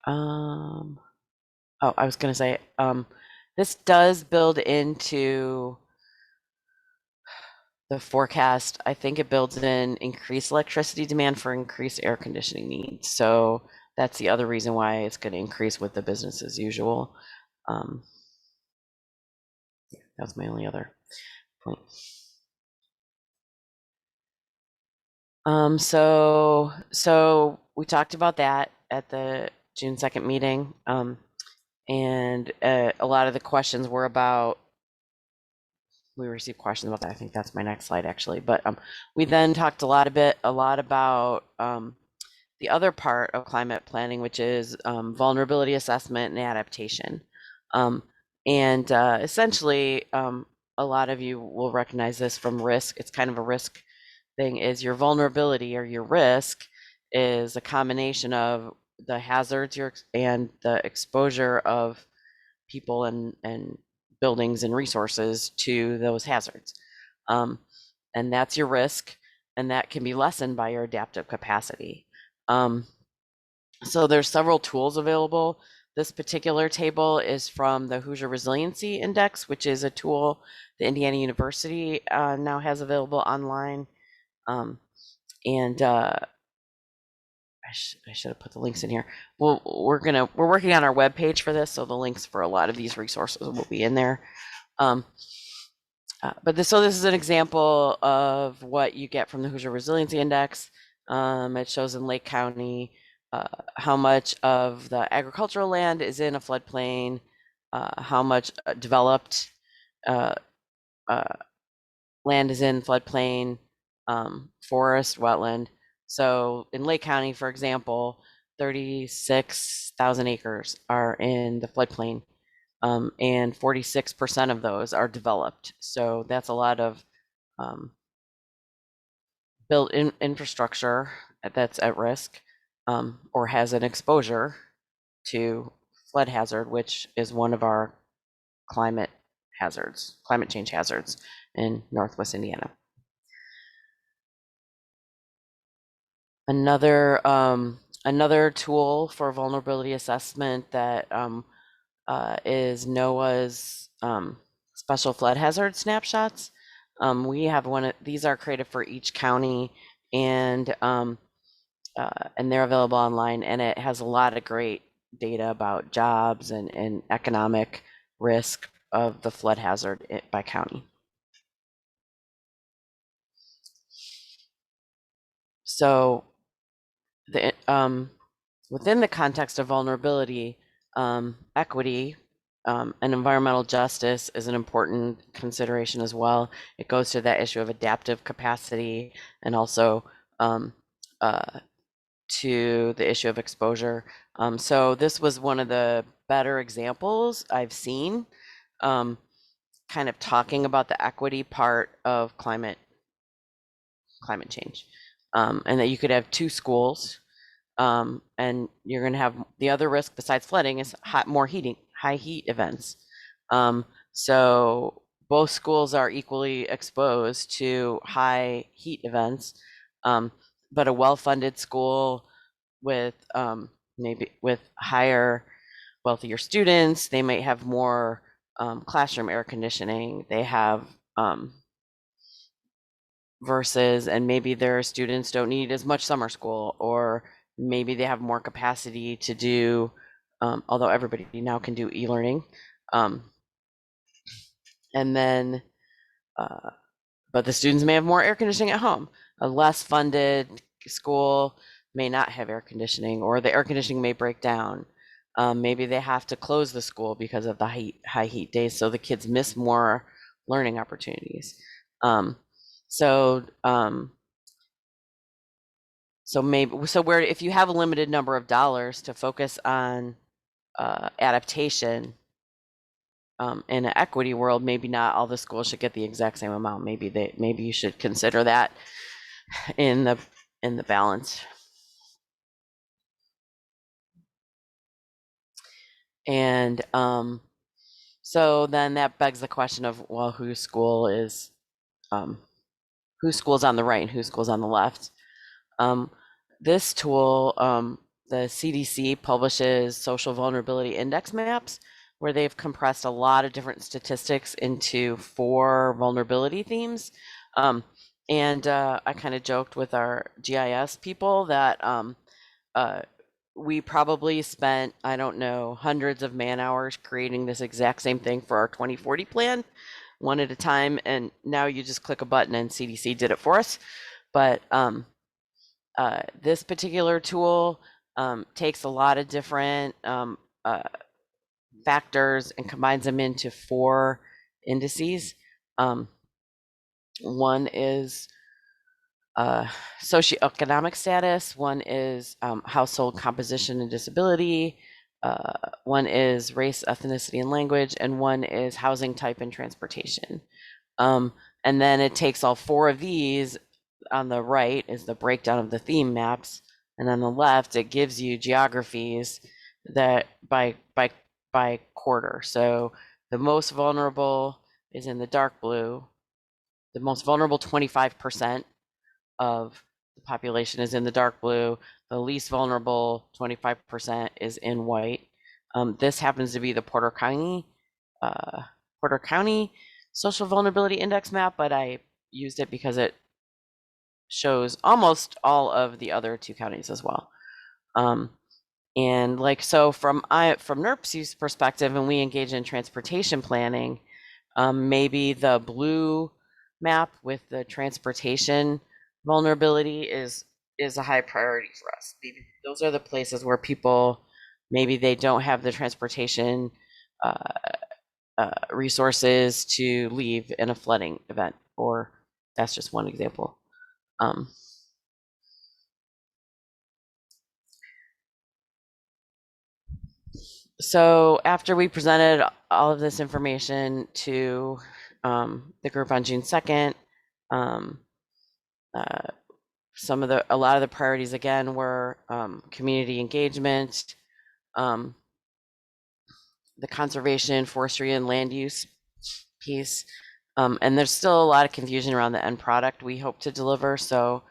Oh, I was gonna say, this does build into the forecast. I think it builds in increased electricity demand for increased air conditioning needs. So that's the other reason why it's going to increase with the business as usual. That's my only other point. So we talked about that at the June 2nd meeting. And a lot of the questions were about, we received questions about that. I think that's my next slide actually. But we then talked a lot about the other part of climate planning, which is vulnerability assessment and adaptation. Essentially, a lot of you will recognize this from risk. It's kind of a risk thing, is your vulnerability or your risk is a combination of the hazards and the exposure of people and buildings and resources to those hazards. And that's your risk, and that can be lessened by your adaptive capacity. So there's several tools available. This particular table is from the Hoosier Resiliency Index, which is a tool the Indiana University now has available online. I should have put the links in here. Well, we're working on our webpage for this, so the links for a lot of these resources will be in there. So this is an example of what you get from the Hoosier Resiliency Index. It shows in Lake County how much of the agricultural land is in a floodplain, how much developed land is in floodplain, forest, wetland. So in Lake County, for example, 36,000 acres are in the floodplain, and 46% of those are developed. So that's a lot of built-in infrastructure that's at risk, or has an exposure to flood hazard, which is one of our climate change hazards in Northwest Indiana. Another tool for vulnerability assessment that is NOAA's special flood hazard snapshots. We have these are created for each county, and they're available online, and it has a lot of great data about jobs and economic risk of the flood hazard by county. So within the context of vulnerability, equity and environmental justice is an important consideration as well. It goes to that issue of adaptive capacity and also to the issue of exposure. So this was one of the better examples I've seen, kind of talking about the equity part of climate change, and that you could have two schools, and you're going to have the other risk besides flooding is high heat events. So both schools are equally exposed to high heat events, but a well-funded school with maybe with higher, wealthier students, they might have more classroom air conditioning. They have versus, and maybe their students don't need as much summer school, or maybe they have more capacity to do, although everybody now can do e-learning. And then, but the students may have more air conditioning at home. A less funded school may not have air conditioning, or the air conditioning may break down. Maybe they have to close the school because of the high heat days, so the kids miss more learning opportunities. So where if you have a limited number of dollars to focus on adaptation in an equity world, maybe not all the schools should get the exact same amount. Maybe you should consider that in the balance. And so then that begs the question of, well, whose school is whose school's on the right and whose school's on the left. This tool, the CDC publishes social vulnerability index maps, where they've compressed a lot of different statistics into 4 vulnerability themes. And I kind of joked with our GIS people that we probably spent, I don't know, hundreds of man hours creating this exact same thing for our 2040 plan, one at a time. And now you just click a button and CDC did it for us. But this particular tool takes a lot of different factors and combines them into 4 indices. One is socioeconomic status, one is household composition and disability, one is race, ethnicity, and language, and one is housing type and transportation. And then it takes all 4 of these. On the right is the breakdown of the theme maps, and on the left it gives you geographies that by quarter. So the most vulnerable is in the dark blue. The most vulnerable 25% of the population is in the dark blue. The least vulnerable 25% is in white. This happens to be the Porter County Social Vulnerability Index map, but I used it because it shows almost all of the other 2 counties as well. And like, so from NERC's perspective, and we engage in transportation planning, maybe the blue map with the transportation vulnerability is a high priority for us. Those are the places where people, maybe they don't have the transportation resources to leave in a flooding event, or that's just one example. So after we presented all of this information to the group on June 2nd, a lot of the priorities again were community engagement, the conservation, forestry, and land use piece. And there's still a lot of confusion around the end product we hope to deliver. So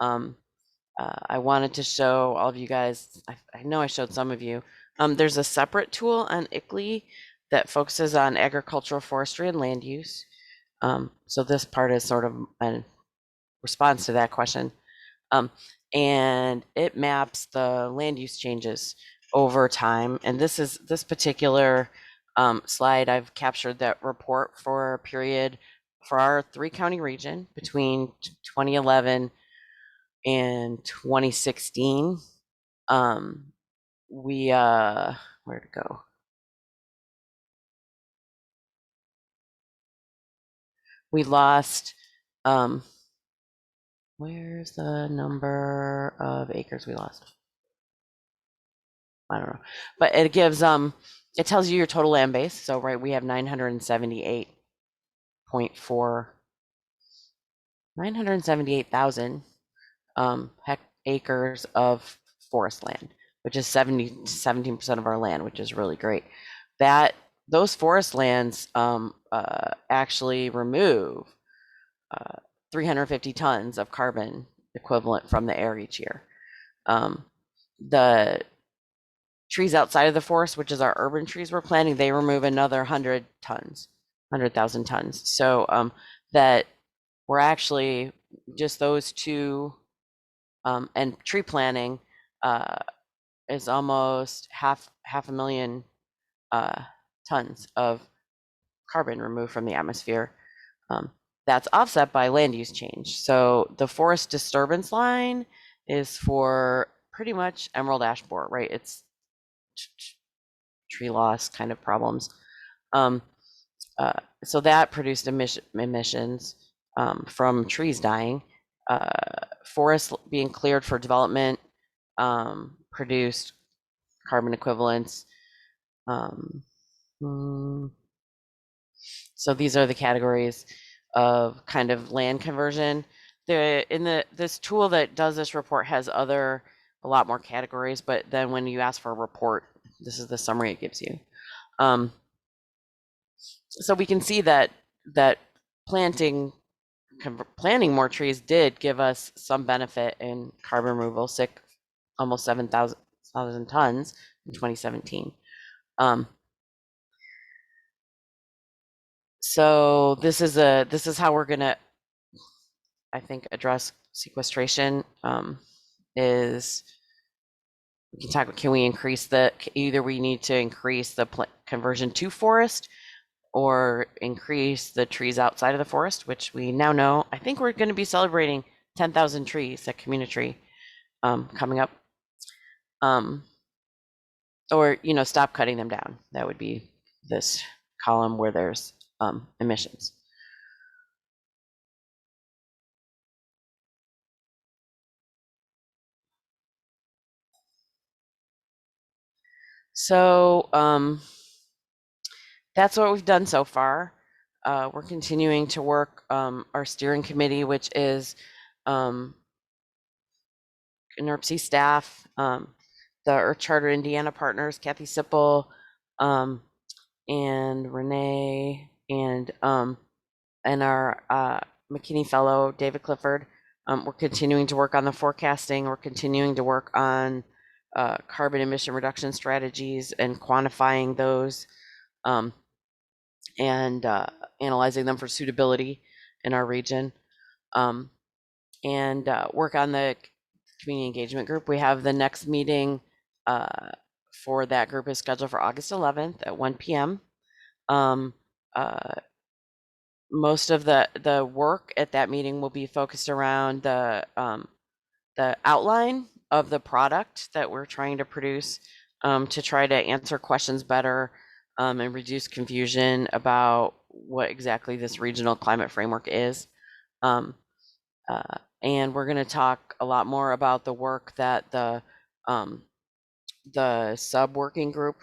I wanted to show all of you guys, I know I showed some of you, there's a separate tool on ICLEI that focuses on agricultural, forestry, and land use. So this part is sort of a response to that question. And it maps the land use changes over time. And this particular slide, I've captured that report for a period for our 3-county region between 2011 and 2016. Where'd it go? we lost, where's the number of acres we lost? I don't know, but it gives, it tells you your total land base. So, right, we have 978,000 acres of forest land, which is 17% of our land, which is really great. Those forest lands actually remove 350 tons of carbon equivalent from the air each year. The trees outside of the forest, which is our urban trees we're planting, they remove another 100,000 tons. So that we're actually just those two, and tree planting is almost half a million tons of carbon removed from the atmosphere. That's offset by land use change. So the forest disturbance line is for pretty much emerald ash borer, right? It's tree loss kind of problems. So that produced emissions from trees dying. Forests being cleared for development produced carbon equivalents. So these are the categories of kind of land conversion. This tool that does this report has a lot more categories, but then when you ask for a report, this is the summary it gives you. So we can see that planting more trees did give us some benefit in carbon removal, almost 7,000 tons in 2017. So this is how we're gonna, I think, address sequestration. Is we can talk. Can we increase either we need to increase the conversion to forest, or increase the trees outside of the forest, which we now know. I think we're going to be celebrating 10,000 trees at Community coming up. Or, stop cutting them down. That would be this column where there's emissions. So that's what we've done so far. We're continuing to work our steering committee, which is NERC staff, the Earth Charter Indiana partners, Kathy Sipple, and Renee, and our McKinney fellow, David Clifford. We're continuing to work on the forecasting. We're continuing to work on carbon emission reduction strategies and quantifying those, and analyzing them for suitability in our region, and work on the community engagement group. We have the next meeting for that group is scheduled for August 11th at 1 p.m. Most of the work at that meeting will be focused around the outline of the product that we're trying to produce, to try to answer questions better, and reduce confusion about what exactly this regional climate framework is. And we're going to talk a lot more about the work that the sub-working group,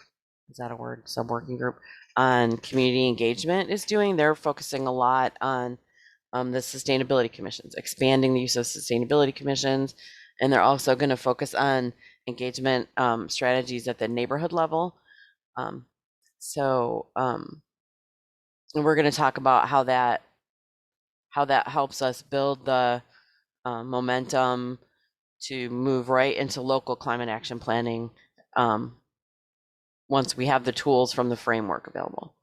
is that a word? Sub-working group on community engagement is doing. They're focusing a lot on the sustainability commissions, expanding the use of sustainability commissions, and they're also going to focus on engagement strategies at the neighborhood level. And we're going to talk about how that helps us build the momentum to move right into local climate action planning once we have the tools from the framework available.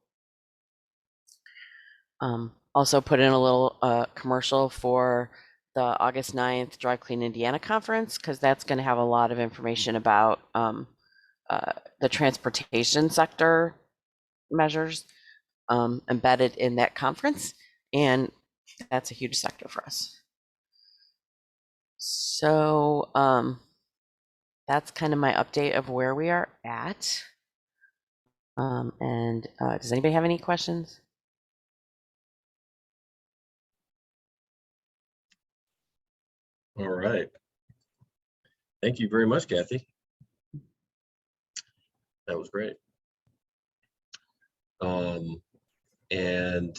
Also put in a little commercial for the August 9th Drive Clean Indiana conference, because that's going to have a lot of information about the transportation sector measures embedded in that conference, and that's a huge sector for us. So that's kind of my update of where we are at. And does anybody have any questions? All right. Thank you very much, Kathy. That was great. And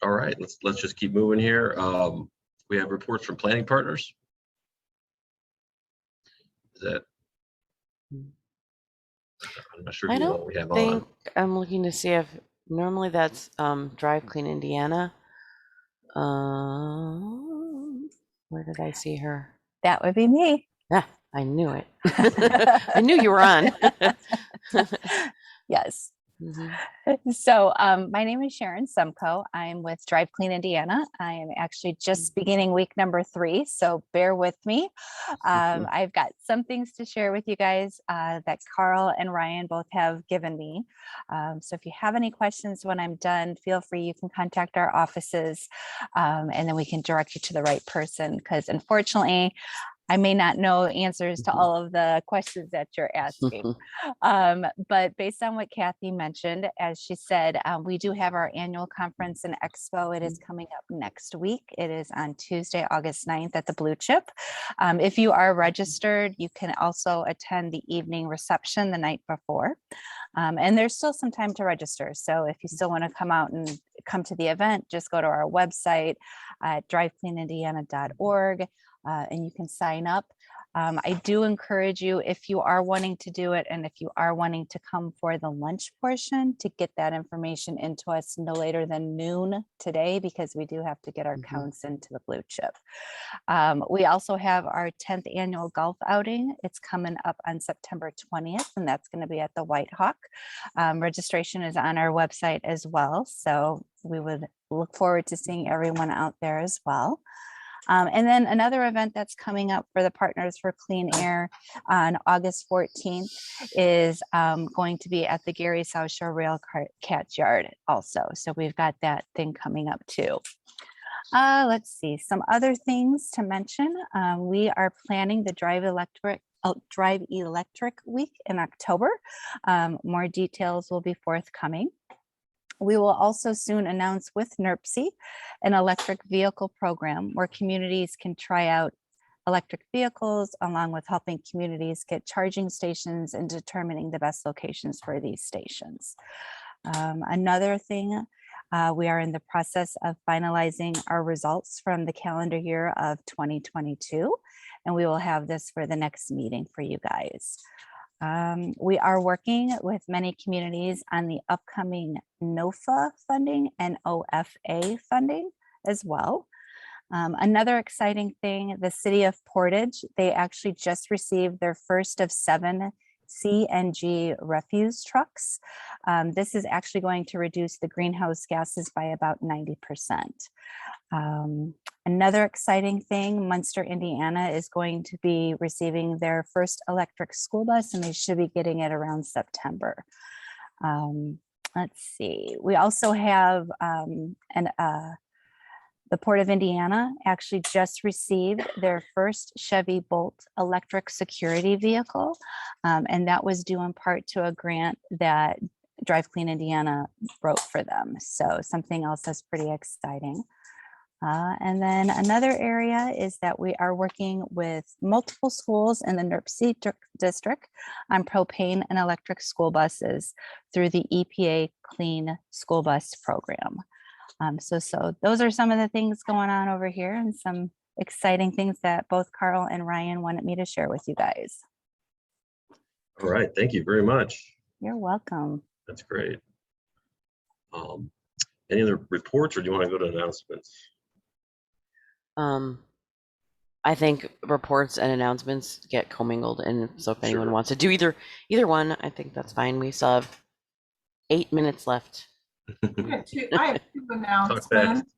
all right, let's just keep moving here. We have reports from planning partners. Is that? I'm not sure I who all don't we have think on. I'm looking to see if normally that's Drive Clean Indiana. Where did I see her? That would be me. Ah, I knew it. I knew you were on. Yes. Mhm. So my name is Sharon Sumko. I'm with Drive Clean Indiana. I am actually just beginning week number 3, so bear with me. I've got some things to share with you guys that Carl and Ryan both have given me. So if you have any questions when I'm done, feel free, you can contact our offices and then we can direct you to the right person, because unfortunately, I may not know answers to all of the questions that you're asking. But based on what Kathy mentioned, as she said, we do have our annual conference and expo. It is coming up next week. It is on Tuesday, August 9th at the Blue Chip. If you are registered, you can also attend the evening reception the night before. And there's still some time to register. So if you still want to come out and come to the event, just go to our website at drivecleanindiana.org. And you can sign up. I do encourage you, if you are wanting to do it and if you are wanting to come for the lunch portion, to get that information into us no later than noon today, because we do have to get our counts into the Blue Chip. We also have our 10th annual golf outing. It's coming up on September 20th, and that's going to be at the White Hawk. Registration is on our website as well. So we would look forward to seeing everyone out there as well. And then another event that's coming up for the Partners for Clean Air on August 14th is going to be at the Gary South Shore Rail Catch Yard also. So we've got that thing coming up too. Let's see, some other things to mention. We are planning the Drive Electric Week in October. More details will be forthcoming. We will also soon announce with NERPC an electric vehicle program where communities can try out electric vehicles, along with helping communities get charging stations and determining the best locations for these stations. Another thing, we are in the process of finalizing our results from the calendar year of 2022, and we will have this for the next meeting for you guys. We are working with many communities on the upcoming NOFA funding and OFA funding as well. Another exciting thing, the city of Portage, they actually just received their first of 7 CNG refuse trucks. This is actually going to reduce the greenhouse gases by about 90%. Another exciting thing, Munster, Indiana is going to be receiving their first electric school bus, and they should be getting it around September. Let's see, we also have the Port of Indiana actually just received their first Chevy Bolt electric security vehicle, and that was due in part to a grant that Drive Clean Indiana wrote for them. So something else that's pretty exciting. And then another area is that we are working with multiple schools in the NERPC district on propane and electric school buses through the EPA Clean School Bus Program. So those are some of the things going on over here, and some exciting things that both Carl and Ryan wanted me to share with you guys. All right, thank you very much. You're welcome. That's great. Any other reports, or do you want to go to announcements? I think reports and announcements get commingled, and so if anyone Sure. wants to do either one, I think that's fine. We still have 8 minutes left. I have two announcements.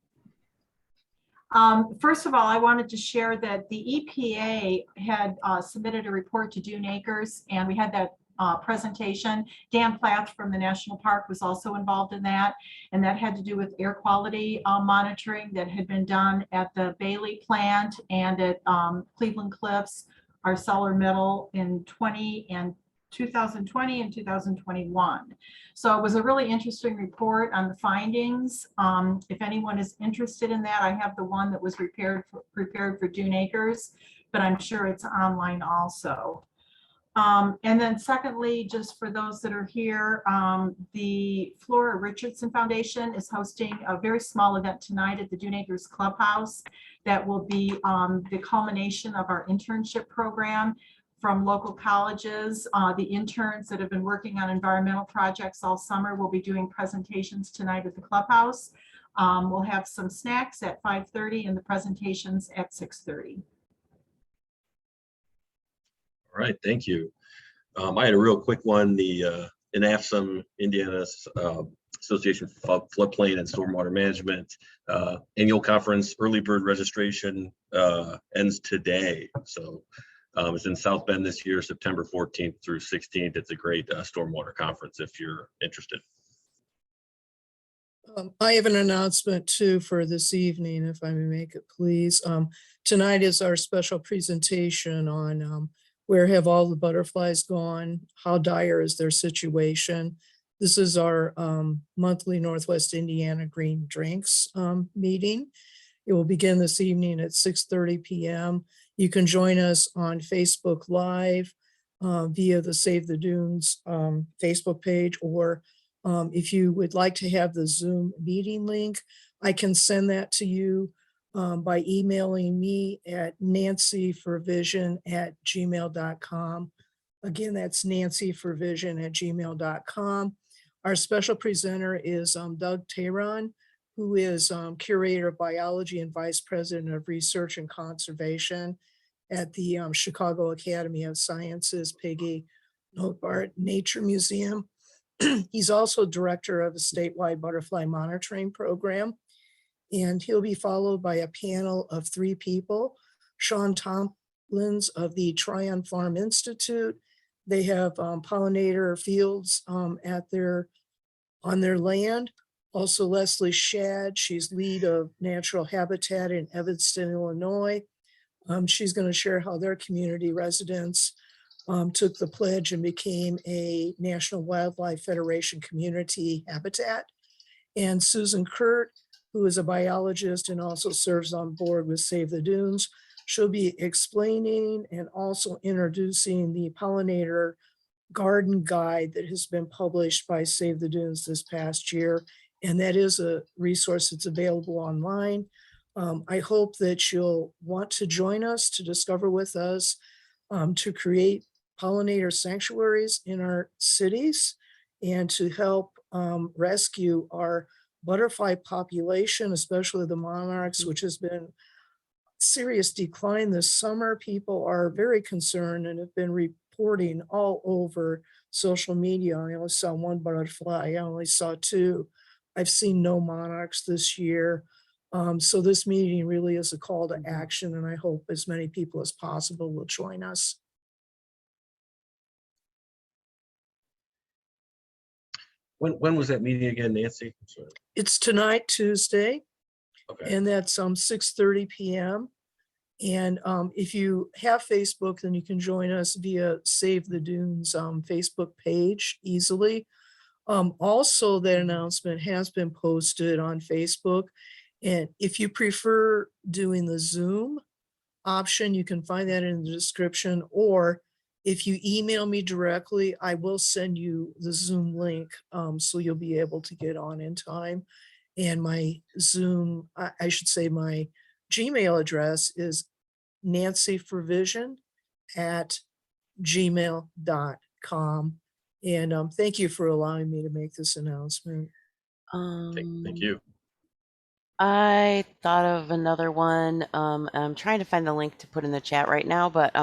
First of all, I wanted to share that the EPA had submitted a report to Dune Acres, and we had that presentation. Dan Plath from the National Park was also involved in that, and that had to do with air quality monitoring that had been done at the Bailey plant and at Cleveland Cliffs, our Solar Metal in 20 and 2020 and 2021. So it was a really interesting report on the findings. If anyone is interested in that, I have the one that was prepared for Dune Acres, but I'm sure it's online also. And then secondly, just for those that are here, the Flora Richardson Foundation is hosting a very small event tonight at the Dune Acres Clubhouse that will be the culmination of our internship program from local colleges. The interns that have been working on environmental projects all summer will be doing presentations tonight at the clubhouse. We'll have some snacks at 5:30 and the presentations at 6:30. All right, thank you. I had a real quick one. The INAFSM, Indiana's Association for Floodplain and Stormwater Management annual conference, early bird registration ends today. So it's in South Bend this year, September 14th through 16th. It's a great stormwater conference if you're interested. I have an announcement too for this evening, if I may make it, please. Tonight is our special presentation on where have all the butterflies gone? How dire is their situation? This is our monthly Northwest Indiana Green Drinks meeting. It will begin this evening at 6:30 p.m. You can join us on Facebook Live via the Save the Dunes Facebook page, or if you would like to have the Zoom meeting link, I can send that to you by emailing me at nancyforvision@gmail.com. Again, that's nancyforvision@gmail.com. Our special presenter is Doug Tehran, who is curator of biology and vice president of research and conservation at the Chicago Academy of Sciences Peggy Nothbart Nature Museum. He's also director of a statewide butterfly monitoring program, and he'll be followed by a panel of 3 people. Sean Tomlins of the Tryon Farm Institute. They have pollinator fields on their land. Also Leslie Shad, she's lead of natural habitat in Evanston, Illinois. She's going to share how their community residents took the pledge and became a National Wildlife Federation community habitat. And Susan Kurt, who is a biologist and also serves on board with Save the Dunes. She'll be explaining and also introducing the pollinator garden guide that has been published by Save the Dunes this past year. And that is a resource that's available online. I hope that you'll want to join us to discover with us to create pollinator sanctuaries in our cities and to help rescue our butterfly population, especially the monarchs, which has been serious decline this summer. People are very concerned and have been reporting all over social media. I only saw 1 butterfly, I only saw 2. I've seen no monarchs this year. So this meeting really is a call to action, and I hope as many people as possible will join us. When was that meeting again, Nancy? I'm sorry. It's tonight, Tuesday, Okay. and that's 6:30 p.m. And if you have Facebook, then you can join us via Save the Dunes Facebook page easily. Also, that announcement has been posted on Facebook. And if you prefer doing the Zoom option, you can find that in the description. Or if you email me directly, I will send you the Zoom link so you'll be able to get on in time. And my Zoom, I should say my Gmail address is nancyforvision@gmail.com. And thank you for allowing me to make this announcement. Thank you. I thought of another one. I'm trying to find the link to put in the chat right now, but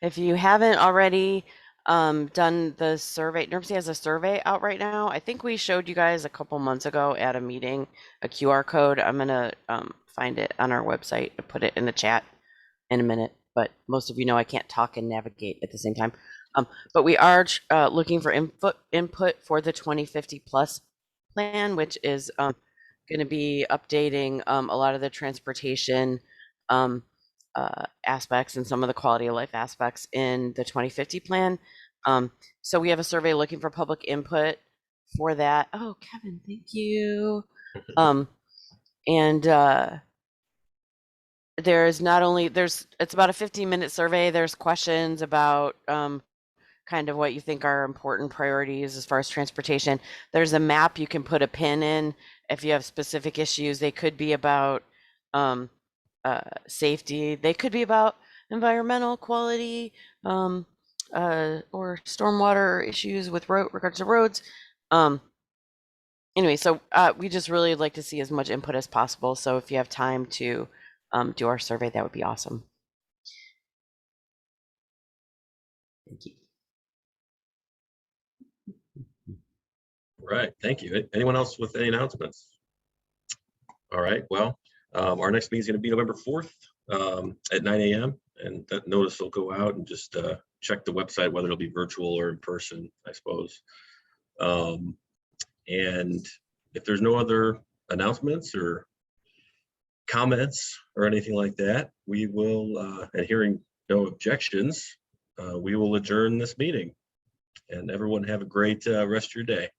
if you haven't already done the survey, NERC has a survey out right now. I think we showed you guys a couple months ago at a meeting, a QR code. I'm gonna find it on our website and put it in the chat in a minute, but most of you know I can't talk and navigate at the same time. But we are looking for input for the 2050 plus plan, which is going to be updating a lot of the transportation aspects and some of the quality of life aspects in the 2050 plan. So we have a survey looking for public input for that. Oh, Kevin, thank you. And there's not only it's about a 15-minute survey. There's questions about kind of what you think are important priorities as far as transportation. There's a map you can put a pin in if you have specific issues. They could be about safety. They could be about environmental quality or stormwater issues with regards to roads. Anyway, so we just really like to see as much input as possible. So if you have time to do our survey, that would be awesome. Thank you. Right, thank you. Anyone else with any announcements? All right, well, our next meeting is going to be November 4th at 9 a.m. and that notice will go out, and just check the website whether it'll be virtual or in person, I suppose. And if there's no other announcements or comments or anything like that, we will, and hearing no objections, we will adjourn this meeting. And everyone have a great rest of your day.